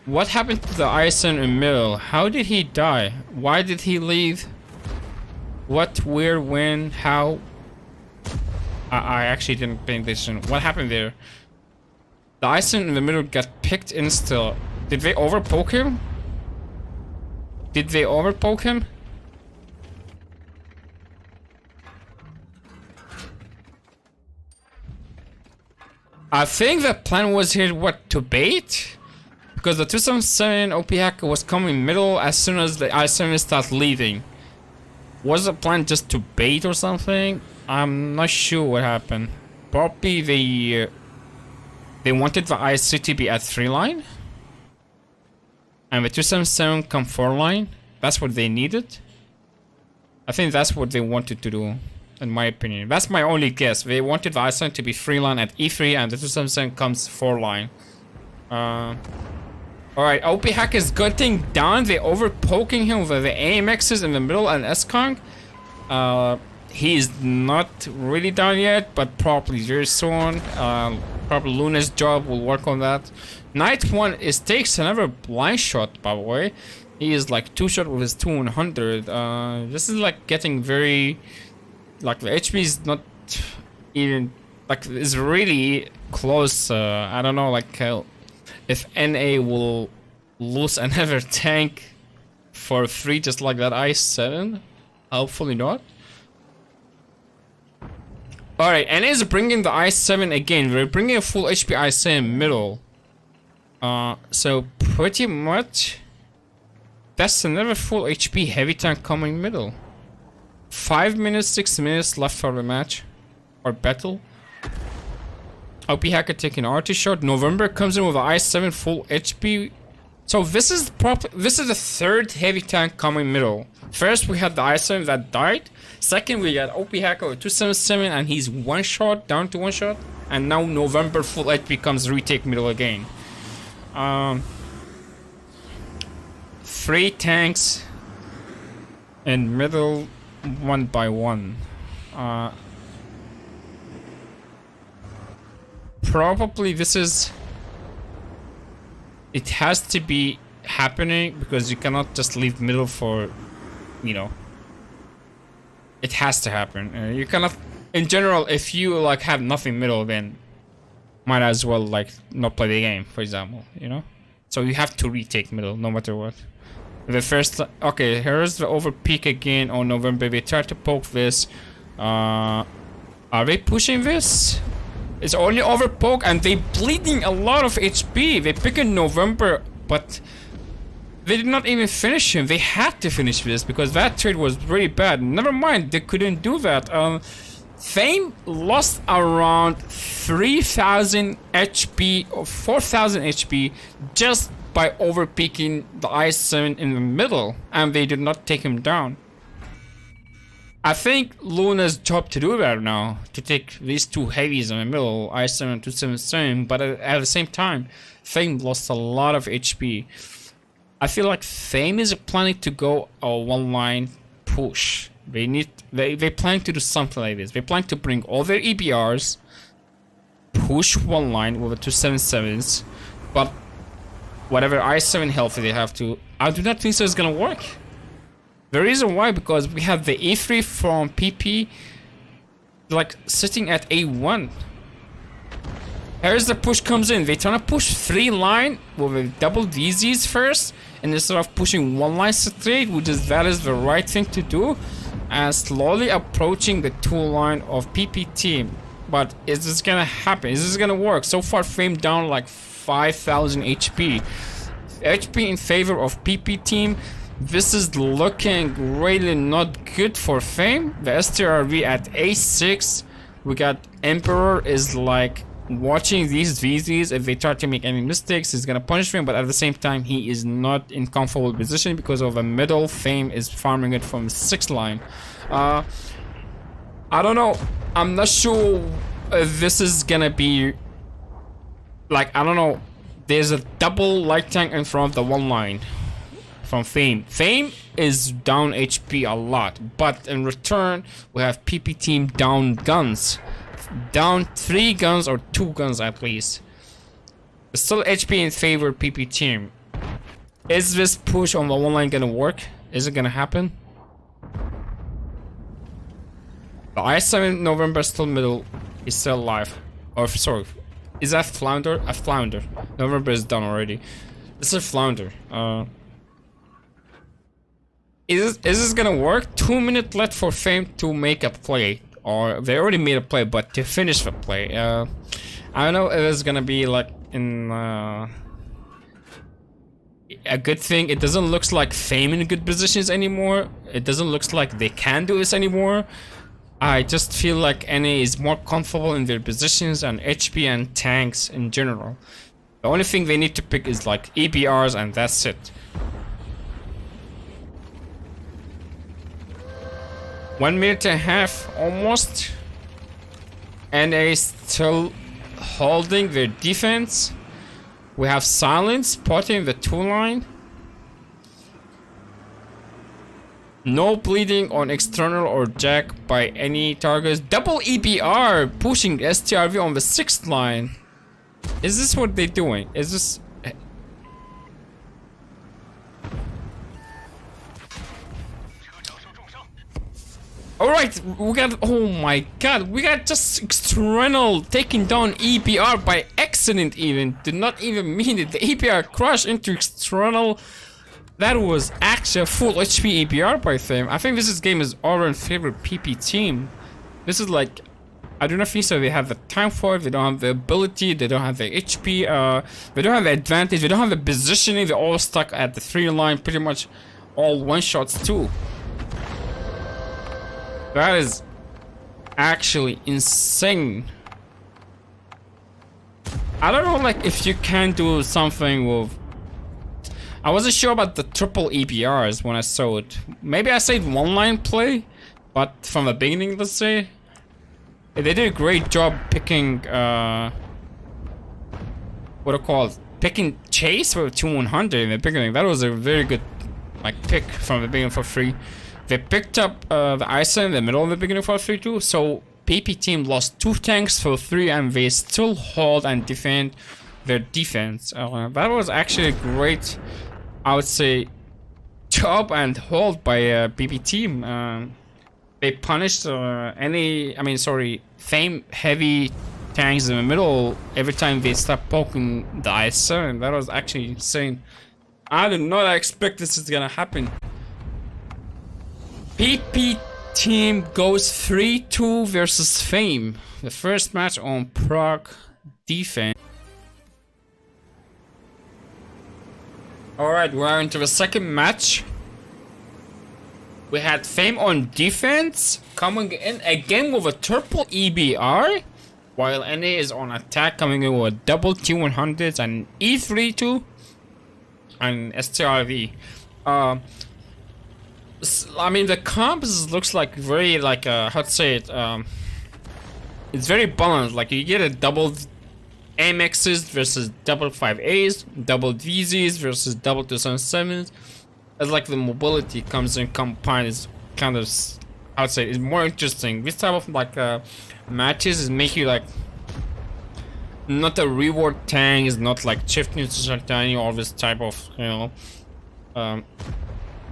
What happened to the IS-7 in the middle? How did he die? Why did he leave? What, where, when, how? I actually didn't pay attention. What happened there? The IS-7 in the middle got picked in still. Did they overpoke him? Did they overpoke him? I think the plan was here, what, to bait? Because the 277 OP Hacker was coming middle as soon as the IS-7 starts leaving. Was the plan just to bait or something? I'm not sure what happened. Probably they wanted the IS-2 to be at 3 line. And the 277 come 4 line. That's what they needed. I think that's what they wanted to do, in my opinion. That's my only guess. They wanted the IS-7 to be 3 line at E3 and the 277 comes 4 line. Alright, OP Hack is getting down. They're overpoking him with the AMXs in the middle and S-Kong. He's not really down yet, but probably very soon. Probably Luna's job will work on that. Night 1 takes another blind shot, by the way. He is like 2 shot with his 200. This is like getting very... Like the HP is not even... Like it's really close. I don't know, like... if NA will lose another tank for 3 just like that IS-7, hopefully not. Alright, NA is bringing the IS-7 again. We're bringing a full HP IS-7 middle. So pretty much that's another full HP heavy tank coming middle. 5 minutes, 6 minutes left for the match or battle. OP Hacker taking RT shot. November comes in with the IS-7 full HP So this is the third heavy tank coming middle. First we had the ISM that died. Second we got OP Hacker with 277 and he's one shot, down to one shot. And now November full HP comes retake middle again. 3 tanks in middle, one by one. Probably this is... It has to be happening because you cannot just leave middle for, you know. It has to happen. You cannot, in general, if you like have nothing middle, then might as well like not play the game, for example, you know. So you have to retake middle no matter what. The first, okay, here's the over peak again on November. They try to poke this. Are they pushing this? It's only over poke and they bleeding a lot of HP. They pick in November, but they did not even finish him. They had to finish this because that trade was really bad. Never mind, they couldn't do that. Fame lost around 3,000 HP or 4,000 HP just by over peaking the i7 in the middle, and they did not take him down. I think Luna's job to do that now, to take these two heavies in the middle, i7 and 277, but at the same time, Fame lost a lot of HP. I feel like Fame is planning to go a one-line push. They plan to do something like this. They plan to bring all their EBRs, push one line with the 277s, but whatever i7 health they have to, I do not think so it's gonna work. The reason why, because we have the E3 from PP like sitting at A1. Here's the push comes in. They trying to push 3 line with a double DZs first, and instead of pushing 1 line straight, which is that is the right thing to do, and slowly approaching the 2 line of PP team. But is this gonna happen? Is this gonna work? So far, Fame down like 5,000 HP. HP in favor of PP team. This is looking really not good for Fame. The STRV at A6. We got Emperor is like watching these VZs. If they try to make any mistakes, he's gonna punish them. But at the same time, he is not in comfortable position because of a middle. Fame is farming it from 6 line. I don't know. I'm not sure if this is gonna be like, I don't know. There's a double light tank in front of the 1 line from Fame. Fame is down HP a lot, but in return we have PP team down guns, down 3 guns or 2 guns at least. Still HP in favor of PP team. Is this push on the 1 line gonna work? Is it gonna happen? The i7 November still middle is still alive. Or sorry, is that Flounder? A Flounder. November is done already. This is Flounder. Is this gonna work? 2 minutes left for Fame to make a play. Or they already made a play, but to finish the play. I don't know if it's gonna be like in a good thing. It doesn't look like Fame in good positions anymore. It doesn't look like they can do this anymore. I just feel like NA is more comfortable in their positions and HP and tanks in general. The only thing they need to pick is like EBRs and that's it. 1 minute and a half almost. NA still holding their defense. We have Silence spotting the 2 line. No bleeding on external or jack by any targets. Double EBR pushing STRV on the 6th line. Is this what they're doing? Is this... Alright, we got... Oh my god, we got just external taking down EBR by accident even. Did not even mean it. The EBR crashed into external. That was actually a full HP EBR by Fame. I think this game is all in favor of PP team. This is like, I do not think so. They have the time for it. They don't have the ability. They don't have the HP. They don't have the advantage. They don't have the positioning. They're all stuck at the 3 line. Pretty much all one shots too. That is actually insane. I don't know, like if you can do something with. I wasn't sure about the triple EBRs when I saw it. Maybe I said one line play, but from the beginning, let's say. They did a great job picking, what do you call it? Picking Chase for 2-100 in the beginning. That was a very good, like, pick from the beginning for free. They picked up the ISA in the middle of the beginning for free too, so PP team lost 2 tanks for 3 and they still hold and defend their defense. That was actually a great, I would say, job and hold by PP team. They punished Fame heavy tanks in the middle every time they stopped poking the ISA, and that was actually insane. I did not expect this is gonna happen. PP team goes 3-2 versus Fame. The first match on Prog defense. Alright, we're into the second match. We had Fame on defense, coming in again with a triple EBR, while NA is on attack, coming in with double T100s and E32 and STRV. I mean, the comps looks like very, like, how to say it, it's very balanced. Like, you get a double AMXs versus double 5As, double VZs versus double 277s. It's like the mobility comes in combined is kind of, I would say, is more interesting. This type of, like, matches is make you, like, not a reward tank, is not like shifting to certain all this type of, you know,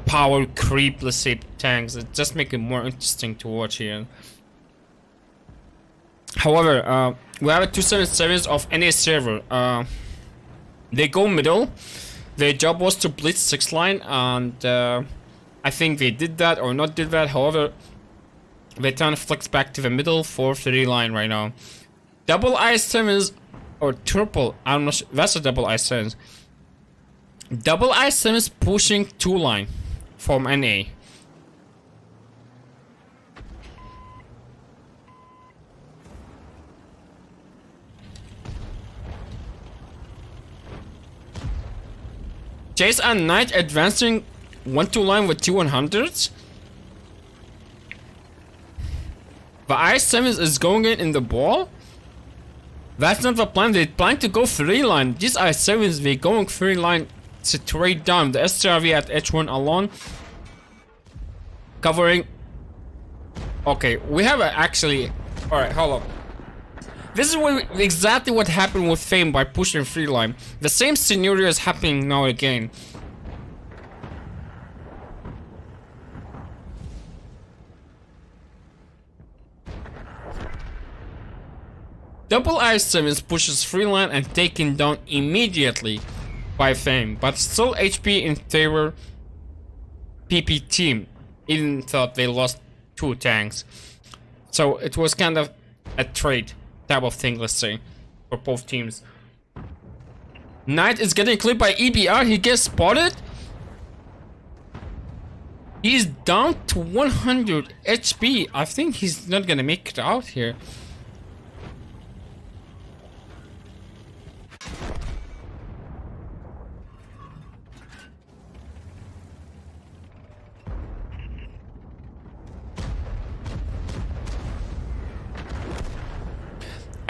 power creep, let's say, tanks. It just make it more interesting to watch here. However, we have a 277s of NA server. They go middle. Their job was to blitz 6 line, and I think they did that or not did that. However, they turn flex back to the middle 4-3 line right now. Double I7s or triple, I'm not sure, that's a double I7s. Double I7s pushing 2 line from NA. Chase and Knight advancing 1-2 line with T100s. The I7 is going in the ball. That's not the plan. They plan to go 3 line. These I7s, they going 3 line straight down. The STRV at H1 alone. Covering. Okay, we have actually. Alright, hold up. This is exactly what happened with Fame by pushing 3 line. The same scenario is happening now again. Double I7 pushes 3 line and taken down immediately by Fame, but still HP in favor PP team, even though they lost 2 tanks. So it was kind of a trade type of thing, let's say, for both teams. Knight is getting clipped by EBR. He gets spotted. He's down to 100 HP. I think he's not gonna make it out here.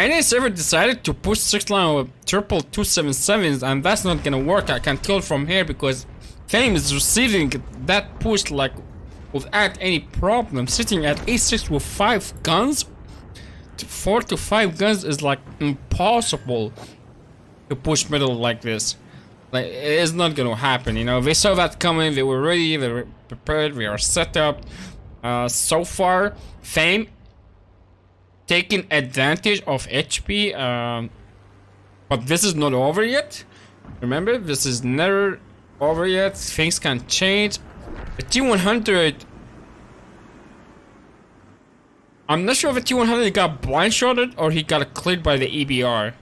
NA server decided to push 6 line with triple 277s, and that's not gonna work. I can tell from here because Fame is receiving that push like without any problem, sitting at A6 with 5 guns. 4 to 5 guns is like impossible to push middle like this. Like, it is not gonna happen, you know. They saw that coming. They were ready. They were prepared. We are set up. So far, Fame taking advantage of HP, but this is not over yet. Remember, this is never over yet. Things can change. The T100, I'm not sure if the T100 got blind shotted or he got cleared by the EBR.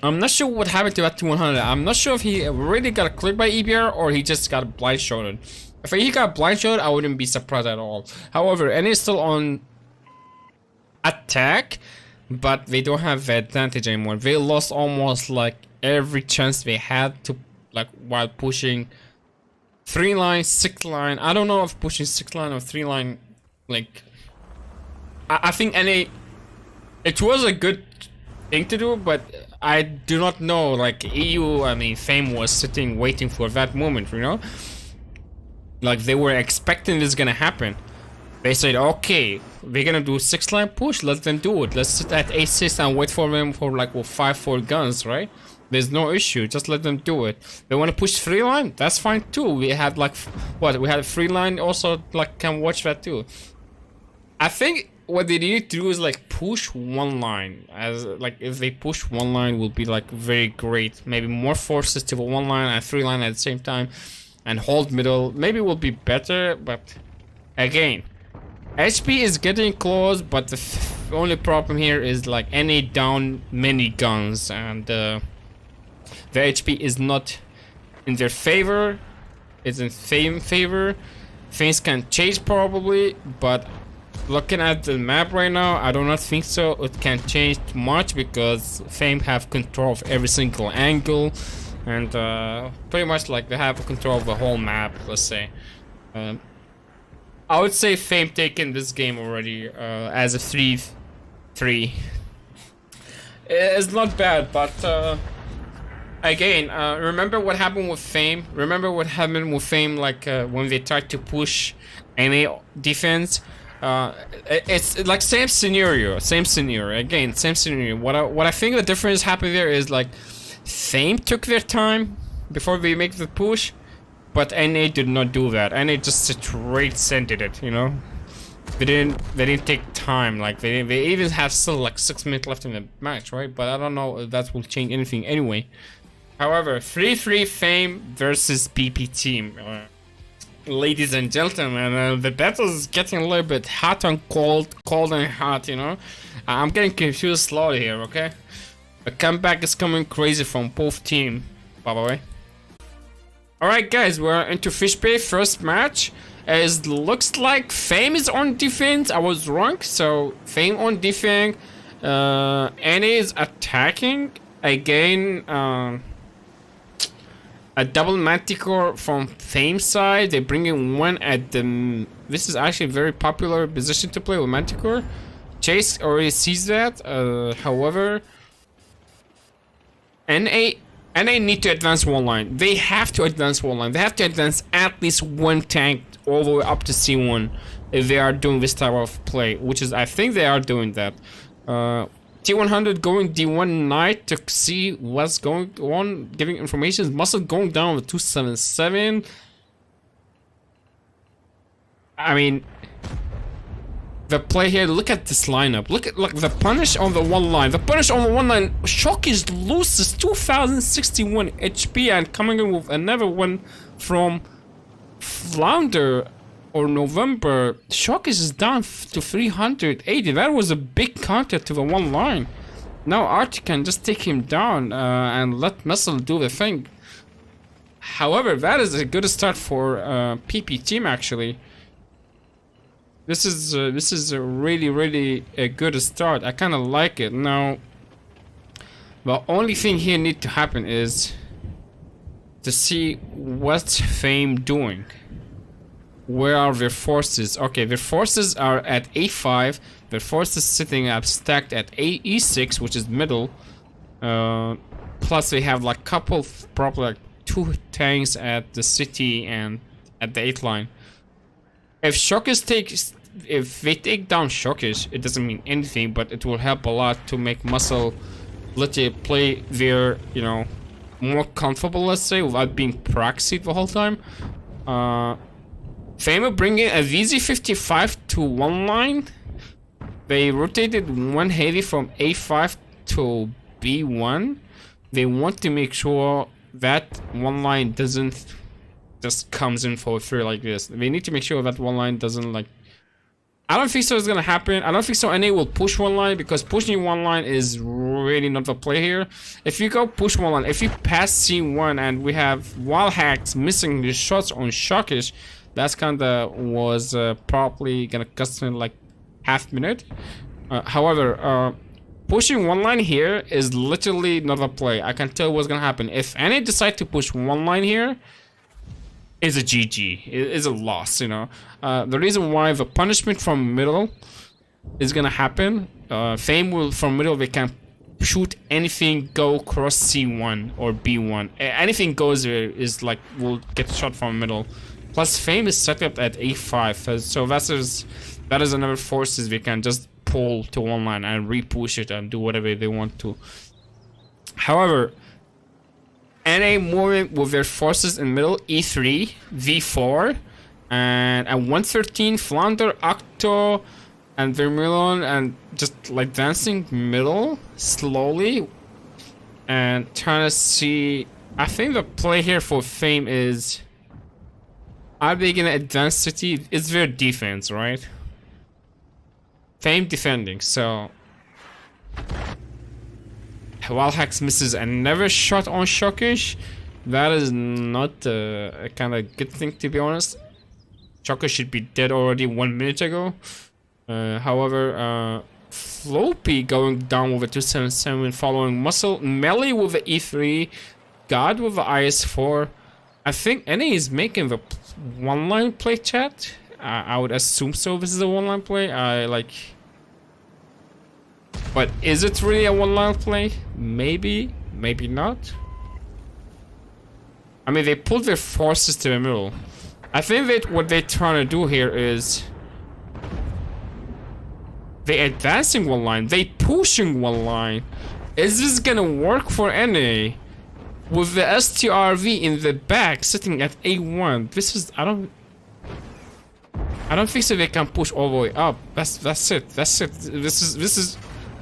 I'm not sure what happened to that T100. I'm not sure if he really got cleared by EBR or he just got blind shotted. If he got blind shot, I wouldn't be surprised at all. However, NA is still on attack. but they don't have the advantage anymore. They lost almost like every chance they had to, like, while pushing 3 line, 6 line. I don't know if pushing 6 line or 3 line, like, I think it was a good thing to do, but I do not know, like, EU, I mean, Fame was sitting waiting for that moment, you know? Like, they were expecting this gonna happen. They said, okay, we're gonna do 6 line push, let them do it. Let's sit at A6 and wait for them for like 5-4 guns, right? There's no issue, just let them do it. They wanna push 3 line, that's fine too. We had like, what, we had a 3 line also, like, can watch that too. I think what they need to do is like push 1 line, as like if they push 1 line will be like very great. Maybe more forces to the 1 line and 3 line at the same time, and hold middle. Maybe will be better, but again, HP is getting close. But the only problem here is like NA down many guns, and the HP is not in their favor. It's in Fame favor. Things can change probably, but looking at the map right now, I do not think so. It can change much because Fame have control of every single angle, and pretty much like they have control of the whole map. Let's say, I would say Fame taking this game already as a 3-3. It's not bad, but again, remember what happened with Fame. Remember what happened with Fame, like when they tried to push NA defense. It's like same scenario again, same scenario. What I think the difference happened there is like Fame took their time before they make the push, but NA did not do that. NA just straight sent it, you know. They didn't take time. Like they even have still like 6 minutes left in the match, right? But I don't know if that will change anything anyway. However, 3-3 Fame versus PP team. Ladies and gentlemen, the battle is getting a little bit hot and cold and hot, you know. I'm getting confused slowly here, okay? The comeback is coming crazy from both teams, by the way. Alright guys, we're into Fish Bay first match. It looks like Fame is on defense. I was wrong, so Fame on defense. NA is attacking again. A double Manticore from Fame side. They bring in one at the... This is actually a very popular position to play with Manticore. Chase already sees that. However, NA need to advance 1 line. They have to advance 1 line. They have to advance at least 1 tank all the way up to C1 if they are doing this type of play, which is, I think they are doing that. T100 going D1 Knight to see what's going on, giving information. Muscle going down with 277. I mean, the play here, look at this lineup. Look at the punish on the 1 line. The punish on the 1 line, Shock is loses 2061 HP and coming in with another one from Flounder or November. Shock is down to 380. That was a big counter to the 1 line. Now Archie can just take him down and let Muscle do the thing. However, that is a good start for PP team actually. This is a really a good start. I kind of like it. Now, the only thing here need to happen is to see what's Fame doing. Where are their forces? Okay, their forces are at A5. Their forces sitting up stacked at E6, which is middle. Plus they have like couple, probably like 2 tanks at the city and at the 8 line. If they take down Shockish, it doesn't mean anything, but it will help a lot to make Muscle let it play their, you know, more comfortable, let's say, without being proxied the whole time. Fame bringing a VZ55 to 1 line. They rotated 1 heavy from A5 to B1. They want to make sure that 1 line doesn't just comes in for free like this. They need to make sure that 1 line doesn't like... I don't think so it's gonna happen. I don't think so NA will push 1 line, because pushing 1 line is really not the play here. If you go push 1 line, if you pass C1 and we have Wild Hacks missing the shots on Shockish, that's kinda was probably gonna cost him like half minute. However, pushing one line here is literally not a play. I can tell what's gonna happen. If any decide to push one line here, is a GG. It is a loss, you know. The reason why the punishment from middle is gonna happen, Fame will from middle, they can shoot anything, go cross C1 or B1. Anything goes there is like, will get shot from middle. Plus Fame is set up at A5, so that is another forces they can just pull to one line and re-push it and do whatever they want to. However, NA moving with their forces in middle, E3, V4, and at 113, Flounder, Octo, and Vermilion, and just like dancing middle slowly and trying to see. I think the play here for Fame is, are they gonna advance city? It's their defense, right? Fame defending, so while Hex misses another shot on Shockish, that is not a kind of good thing, to be honest. Shockish should be dead already 1 minute ago. However, Floppy going down with a 277 following Muscle. Melee with the E3. God with the IS4. I think NA is making the one line play, chat. I would assume so. This is a one line play. But is it really a one line play? Maybe, maybe not. I mean, they pulled their forces to the middle. I think that what they're trying to do here is they advancing one line, they pushing one line. Is this gonna work for NA? With the STRV in the back sitting at A1. This is, I don't think so they can push all the way up. That's it. That's it.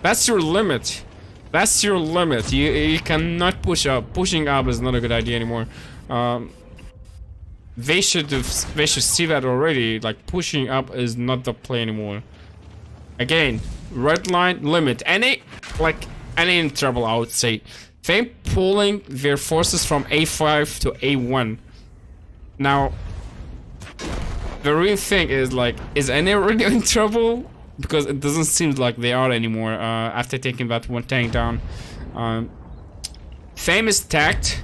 That's your limit. That's your limit. You cannot push up. Pushing up is not a good idea anymore. They should see that already. Like, pushing up is not the play anymore. Again, red line limit. NA in trouble, I would say. Fame pulling their forces from A5 to A1. Now, the real thing is, like, is NA really in trouble? Because it doesn't seem like they are anymore after taking that one tank down. Fame is tagged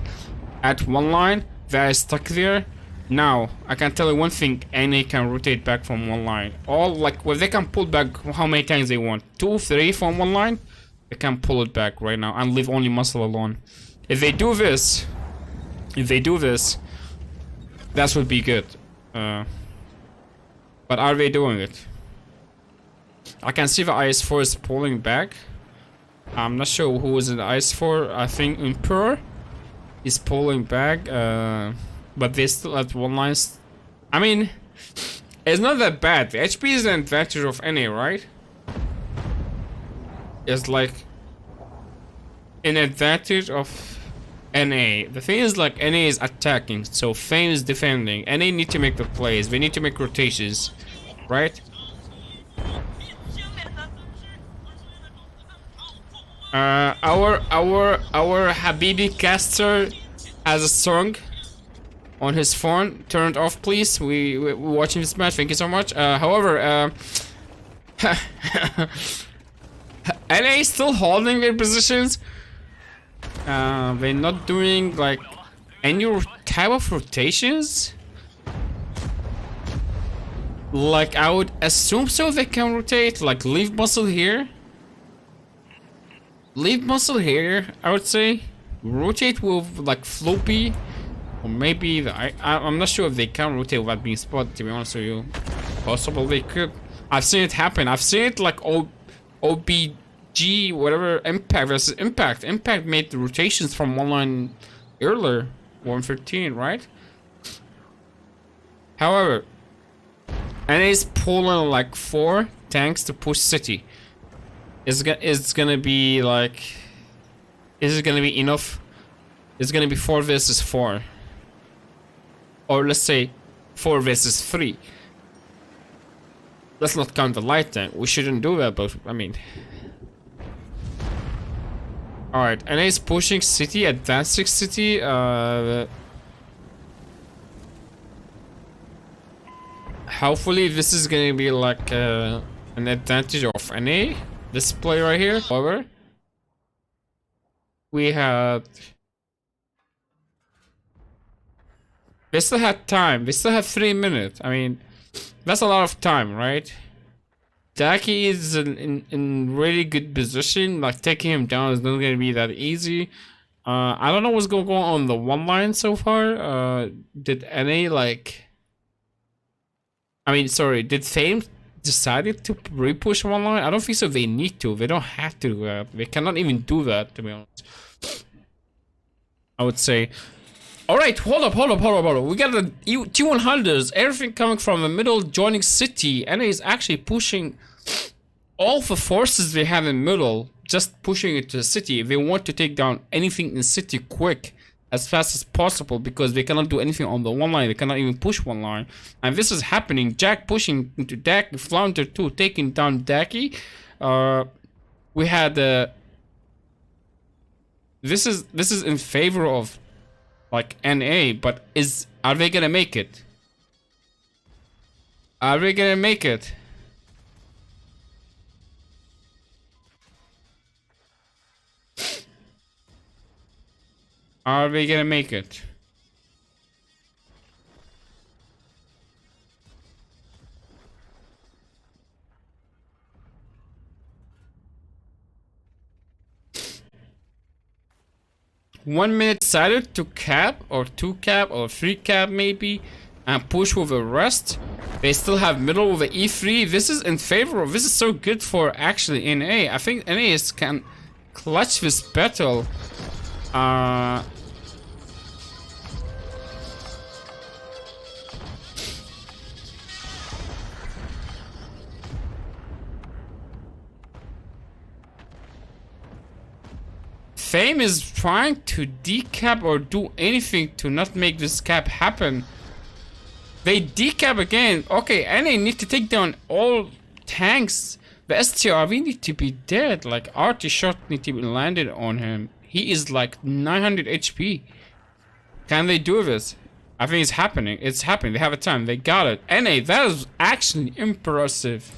at one line. They are stuck there. Now, I can tell you one thing. NA can rotate back from one line. All, like, well, they can pull back how many times they want. 2, 3 from one line. They can pull it back right now and leave only Muscle alone. If they do this, that would be good. But are they doing it? I can see the IS4 is pulling back. I'm not sure who is in the IS4. I think Emperor is pulling back. But they still at one line. I mean, it's not that bad. The HP is an advantage of NA, right? It's like an advantage of NA. The thing is, like, NA is attacking, so Fame is defending. NA need to make the plays. They need to make rotations, right? Our Habibi caster has a song on his phone. Turn it off, please. We're watching this match. Thank you so much. However, NA is still holding their positions. They're not doing like any type of rotations. Like, I would assume so. They can rotate. Like, leave Muscle here. Leave Muscle here, I would say. Rotate with like Floppy. Or maybe I'm not sure if they can rotate without being spotted, to be honest with you. Possible they could. I've seen it happen. I've seen it like OBG, whatever, Impact versus Impact. Impact made the rotations from one line earlier, 115, right? However, and it's pulling like 4 tanks to push City. It's gonna be like, is it gonna be enough? It's gonna be 4 versus 4. Or let's say 4 versus 3. Let's not count the light tank. We shouldn't do that, but I mean. Alright, NA is pushing City, advancing City. Hopefully this is gonna be like an advantage of NA. This play right here. However, We had. They still had time. They still have 3 minutes. I mean, that's a lot of time, right? Daki is in really good position. Like, taking him down is not going to be that easy. I don't know what's going on the one line so far. Did any, like... I mean, sorry, did Fame decided to repush one line? I don't think so. They need to. They don't have to do that. They cannot even do that, to be honest. I would say... Alright, hold up. We got the T100s, everything coming from the middle, joining city. NA is actually pushing all the forces they have in middle, just pushing it to the city. They want to take down anything in the city quick, as fast as possible, because they cannot do anything on the one line. They cannot even push one line. And this is happening. Jack pushing into Daki, Flounder 2 taking down Daki. We had this is in favor of like NA, but are they gonna make it? Are they gonna make it? Are they gonna make it? One minute decided to cap or 2 cap or 3 cap maybe and push with the rest. They still have middle with the E3. This is in favor of, this is so good for actually NA. I think NA can clutch this battle. Fame is trying to decap or do anything to not make this cap happen. They decap again. Okay, and they need to take down all tanks. The STRV need to be dead. Like, RT shot need to be landed on him. He is like 900 HP. Can they do this? I think it's happening. It's happening. They have a time. They got it. NA, that is actually impressive.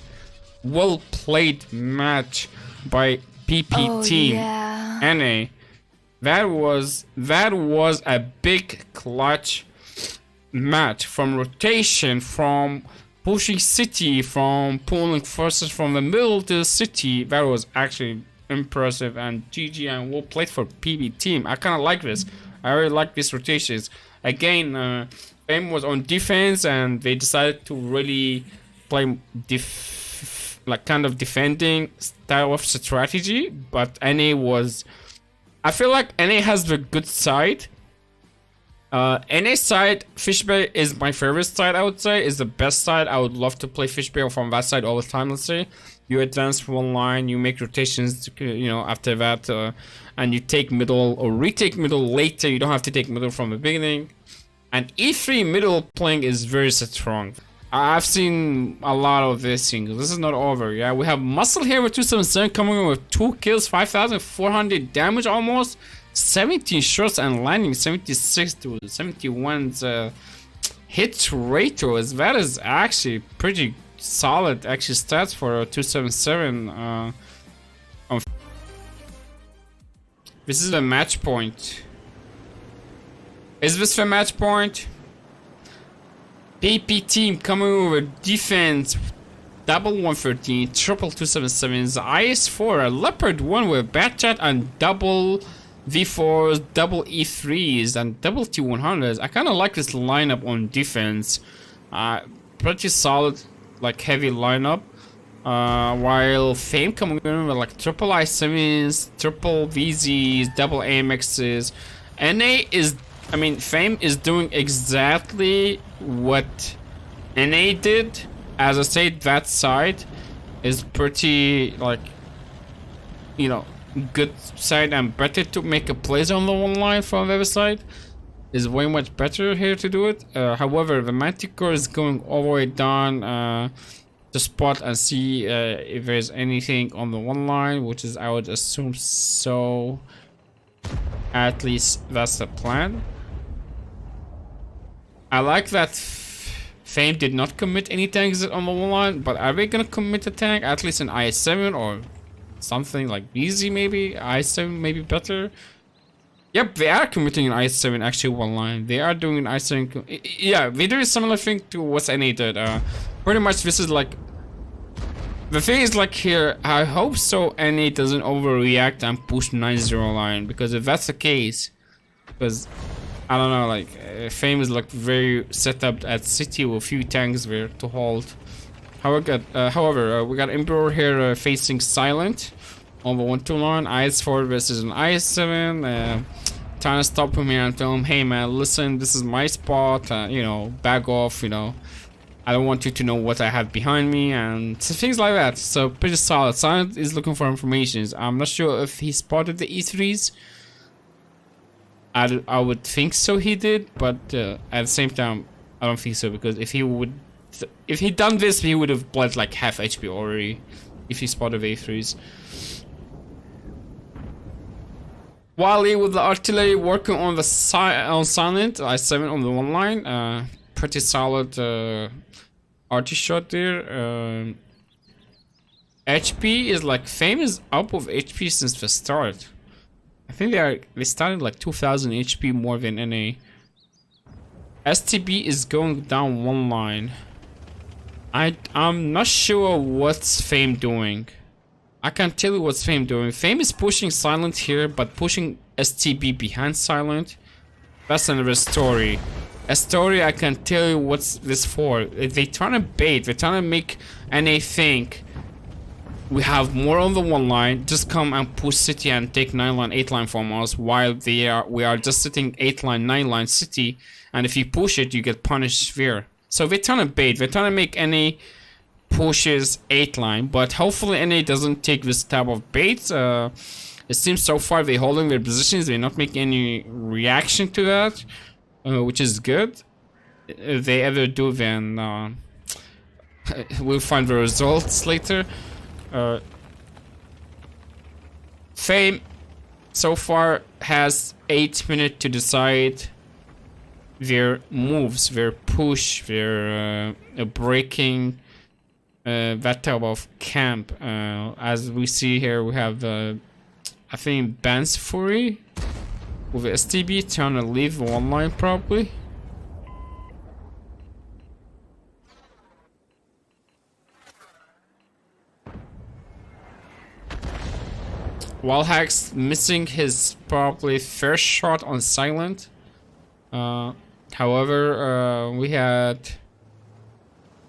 Well played match by PP team. Yeah. NA. That was a big clutch match, from rotation, from pushing city, from pulling forces from the middle to the city. That was actually impressive, and GG and well played for PP team. I kind of like this. I really like these rotations. Again, Fame was on defense and they decided to really play like kind of defending style of strategy, but NA was, I feel like NA has the good side. NA side, Fishbay is my favorite side, I would say, is the best side. I would love to play Fishbay from that side all the time. Let's say you advance one line, you make rotations, you know, after that, and you take middle or retake middle later. You don't have to take middle from the beginning. And E3 middle playing is very strong. I've seen a lot of this singles. This is not over. Yeah, we have Muscle here with 277 coming in with 2 kills, 5,400 damage almost, 17 shots and landing 76 to 71's hit rate. That is actually pretty solid actually stats for a 277. This is a match point. Is this the match point? PP team coming with defense, double 113, triple 277s, IS4, a leopard 1 with bat chat, and double V4s, double E3s, and double T100s. I kind of like this lineup on defense. Pretty solid, like heavy lineup. While Fame coming in with like triple I7s, triple VZs, double AMXs. NA is, I mean, Fame is doing exactly what NA did. As I said, that side is pretty, like, you know, good side, and better to make a plays on the one line from the other side is way much better here to do it. However, the Manticore is going all the way down to spot and see if there's anything on the one line, which is, I would assume so. At least that's the plan. I like that Fame did not commit any tanks on the one line, but are they gonna commit a tank? At least an IS7 or something like easy maybe? IS7 maybe better. Yep, they are committing an I7 actually one line. They are doing an I7. Yeah, they do a similar thing to what NA did. Pretty much this is like. The thing is like here, I hope so NA doesn't overreact and push 9-0 line, because if that's the case, because I don't know, like Fame is like very set up at City with a few tanks there to hold. However, we got Emperor here facing Silent on the 1-2 line. IS4 versus an IS7. Trying to stop him here and tell him, hey man, listen, this is my spot. You know, back off. You know, I don't want you to know what I have behind me and things like that. So pretty solid. Silent is looking for information. I'm not sure if he spotted the E3s. I would think so. He did, but at the same time, I don't think so, because if he done this, he would have bled like half HP already. If he spotted the E3s. Wally with the artillery working on the Silent I7 on the one line. Pretty solid arty shot there. HP is like Fame is up with HP since the start. I think they started like 2000 HP more than NA. STB is going down one line. I'm not sure what's Fame doing. I can't tell you what's Fame doing. Fame is pushing Silent here, but pushing STB behind Silent. That's another story. A story I can tell you what's this for. They trying to bait. They're trying to make NA think we have more on the one line. Just come and push City and take 9 line, 8 line from us, while we are just sitting 8 line, 9 line City. And if you push it, you get punished there. So they're trying to bait. They're trying to make NA pushes 8 line, but hopefully NA doesn't take this type of bait. It seems so far they're holding their positions. They're not making any reaction to that, which is good. If they ever do, then we'll find the results later. Fame so far has 8 minutes to decide their moves, their push, their breaking, that type of camp. As we see here, we have I think Ben's Fury with STB trying to leave one line probably. Wallhack's missing his probably first shot on Silent. However, we had...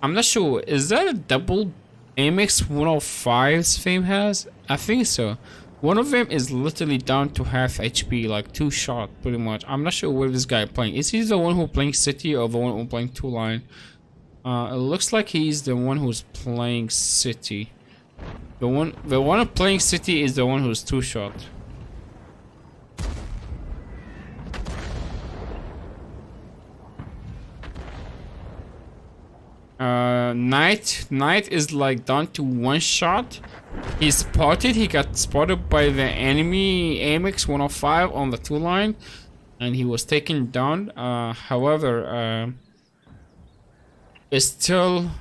I'm not sure, is that a double AMX 105's Fame has? I think so. One of them is literally down to half HP, like 2 shot pretty much. I'm not sure where this guy playing. Is he the one who playing City or the one who playing 2 line? It looks like he's the one who's playing City. The one playing City is the one who's 2 shot. Knight is like down to 1 shot. He got spotted by the enemy AMX 105 on the 2 line, and he was taken down. However, it's still,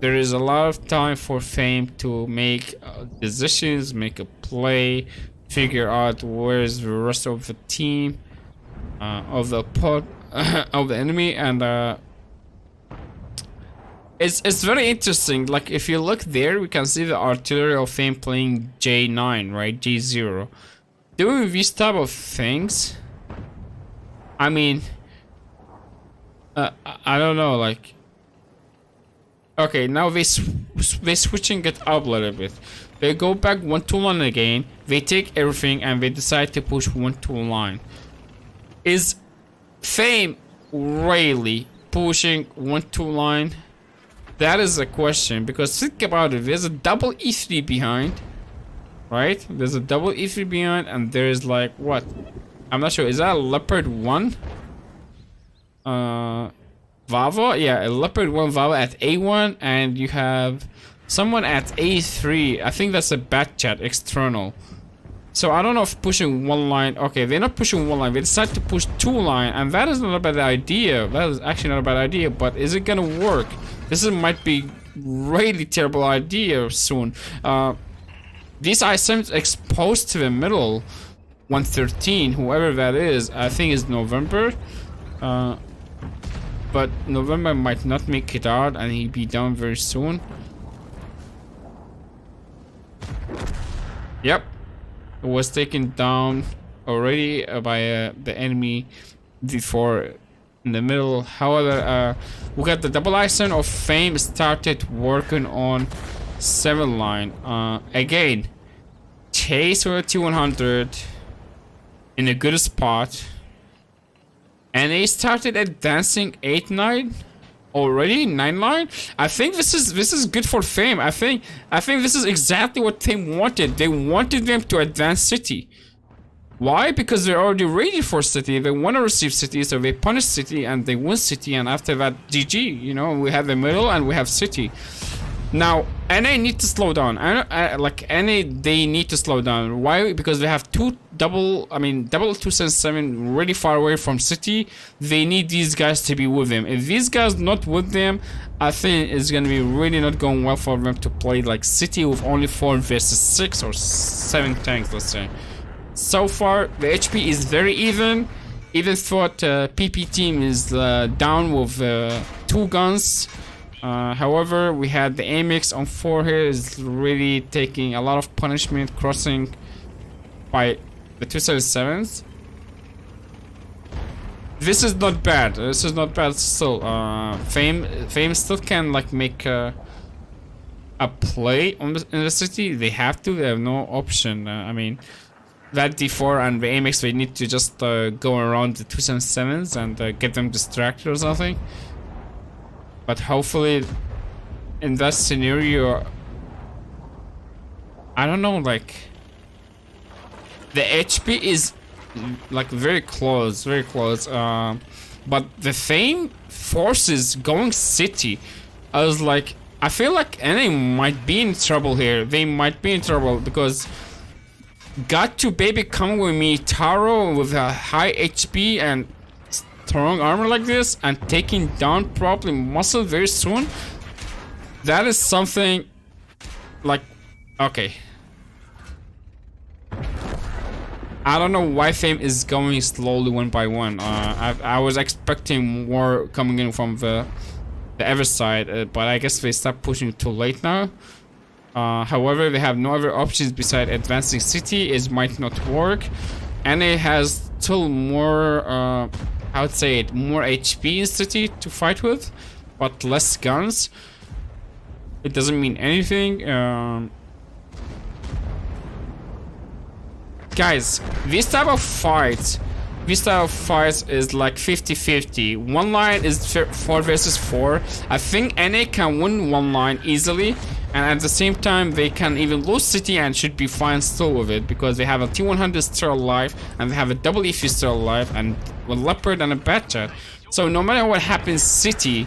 there is a lot of time for Fame to make decisions, make a play, figure out where's the rest of the team, of the of the enemy, and it's very interesting. Like if you look there, we can see the artillery of Fame playing J9, right? J0, doing these type of things. I mean, I don't know, like. Okay, now they switching it up a little bit. They go back 1-2 line again. They take everything and they decide to push 1-2 line. Is Fame really pushing 1-2 line? That is a question, because think about it. There's a double E3 behind, right? There's a double E3 behind, and there's like what? I'm not sure. Is that a Leopard 1? Vava? Yeah, a Leopard 1 Vava at A1, and you have someone at A3. I think that's a bat chat external. So I don't know if pushing 1 line. Okay, they're not pushing 1 line. They decide to push 2 line, and that is not a bad idea. That is actually not a bad idea. But is it gonna work? This might be really terrible idea soon. These items exposed to the middle. 113, whoever that is. I think is November. But November might not make it out, and he'll be down very soon. Yep, it was taken down already by the enemy before in the middle. However, we got the double icon of Fame started working on 7 line. Again, chase with a T100 in a good spot, and they started advancing 8-9 already. 9-line. I think this is good for Fame. I think this is exactly what Fame wanted. They wanted them to advance city. Why? Because they're already ready for city. They want to receive city, so they punish city and they win city, and after that, GG. You know, we have the middle and we have city. Now, NA need to slow down. Like NA, they need to slow down. Why? Because they have double 277 really far away from city. They need these guys to be with them. If these guys not with them, I think it's gonna be really not going well for them to play like city with only 4 versus 6 or 7 tanks, let's say. So far, the HP is very even. Even thought PP team is down with 2 guns. However, we had the AMX on 4 here is really taking a lot of punishment, crossing by the 277s. This is not bad. This is not bad still. Fame still can like make a play on in the city. They have to. They have no option. I mean, that D4 and the AMX, they need to just go around the 277s and get them distracted or something. But hopefully, in that scenario, I don't know, like, the HP is like very close, but the Fame forces going city. I was like, I feel like NA might be in trouble here. They might be in trouble because got to baby come with me Taro with a high HP and strong armor like this and taking down probably muscle very soon. That is something like, okay, I don't know why Fame is going slowly one by one. I was expecting more coming in from the other side, but I guess they stopped pushing too late now. However, they have no other options besides advancing city. It might not work, and it has still more I would say more HP in city to fight with, but less guns. It doesn't mean anything. Guys, this type of fights is like 50-50. One line is 4 versus 4. I think NA can win one line easily, and at the same time they can even lose city and should be fine still with it, because they have a T100 still alive and they have a double EF still alive and a leopard and a batchat. So no matter what happens city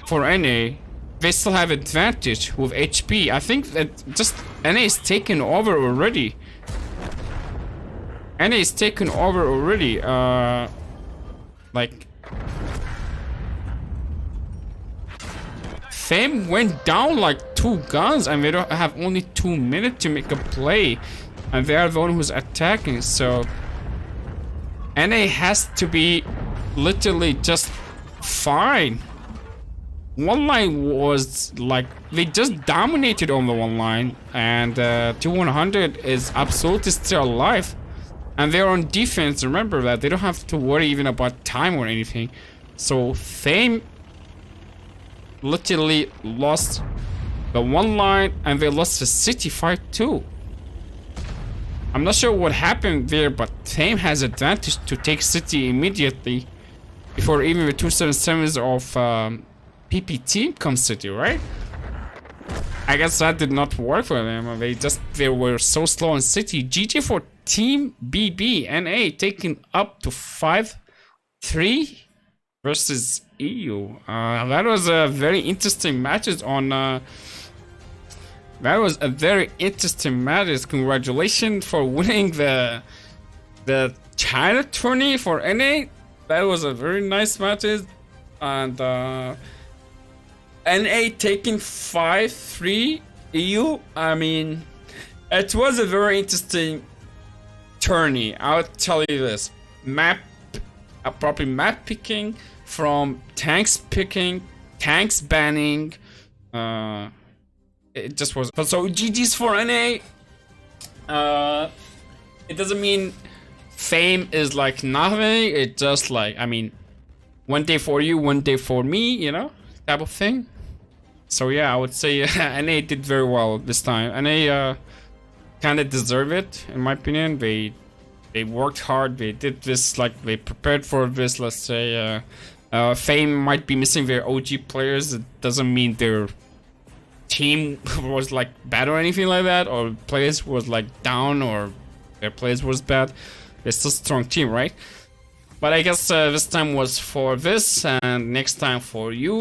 for NA, they still have advantage with HP. I think that just NA is taken over already. NA is taken over already. Like, Fame went down like 2 guns and they don't have only 2 minutes to make a play, and they are the one who's attacking. So NA has to be literally just fine. One line was like, they just dominated on the one line, and T100 is absolutely still alive. And they're on defense, remember that. They don't have to worry even about time or anything. So Fame literally lost the one line and they lost the city fight too. I'm not sure what happened there, but Fame has advantage to take city immediately before even the 277s of PP team comes city, right? I guess that did not work for them. They were so slow on city. GG for Team BB NA taking up to 5-3 versus EU. That was a very interesting matches on. That was a very interesting matches. Congratulations for winning the China tourney for NA. That was a very nice matches, and NA taking 5-3 EU. I mean, it was a very interesting tourney, I'll tell you this: probably map picking, from tanks picking, tanks banning. It just was. So GG's for NA. It doesn't mean fame is like nothing. It just like, I mean, one day for you, one day for me, you know, type of thing. So yeah, I would say NA did very well this time. NA kind of deserve it, in my opinion. They worked hard. They did this, like, they prepared for this. Let's say fame might be missing their OG players. It doesn't mean their team was like bad or anything like that, or players was like down, or their players was bad. It's still a strong team, right? But I guess this time was for this, and next time for you.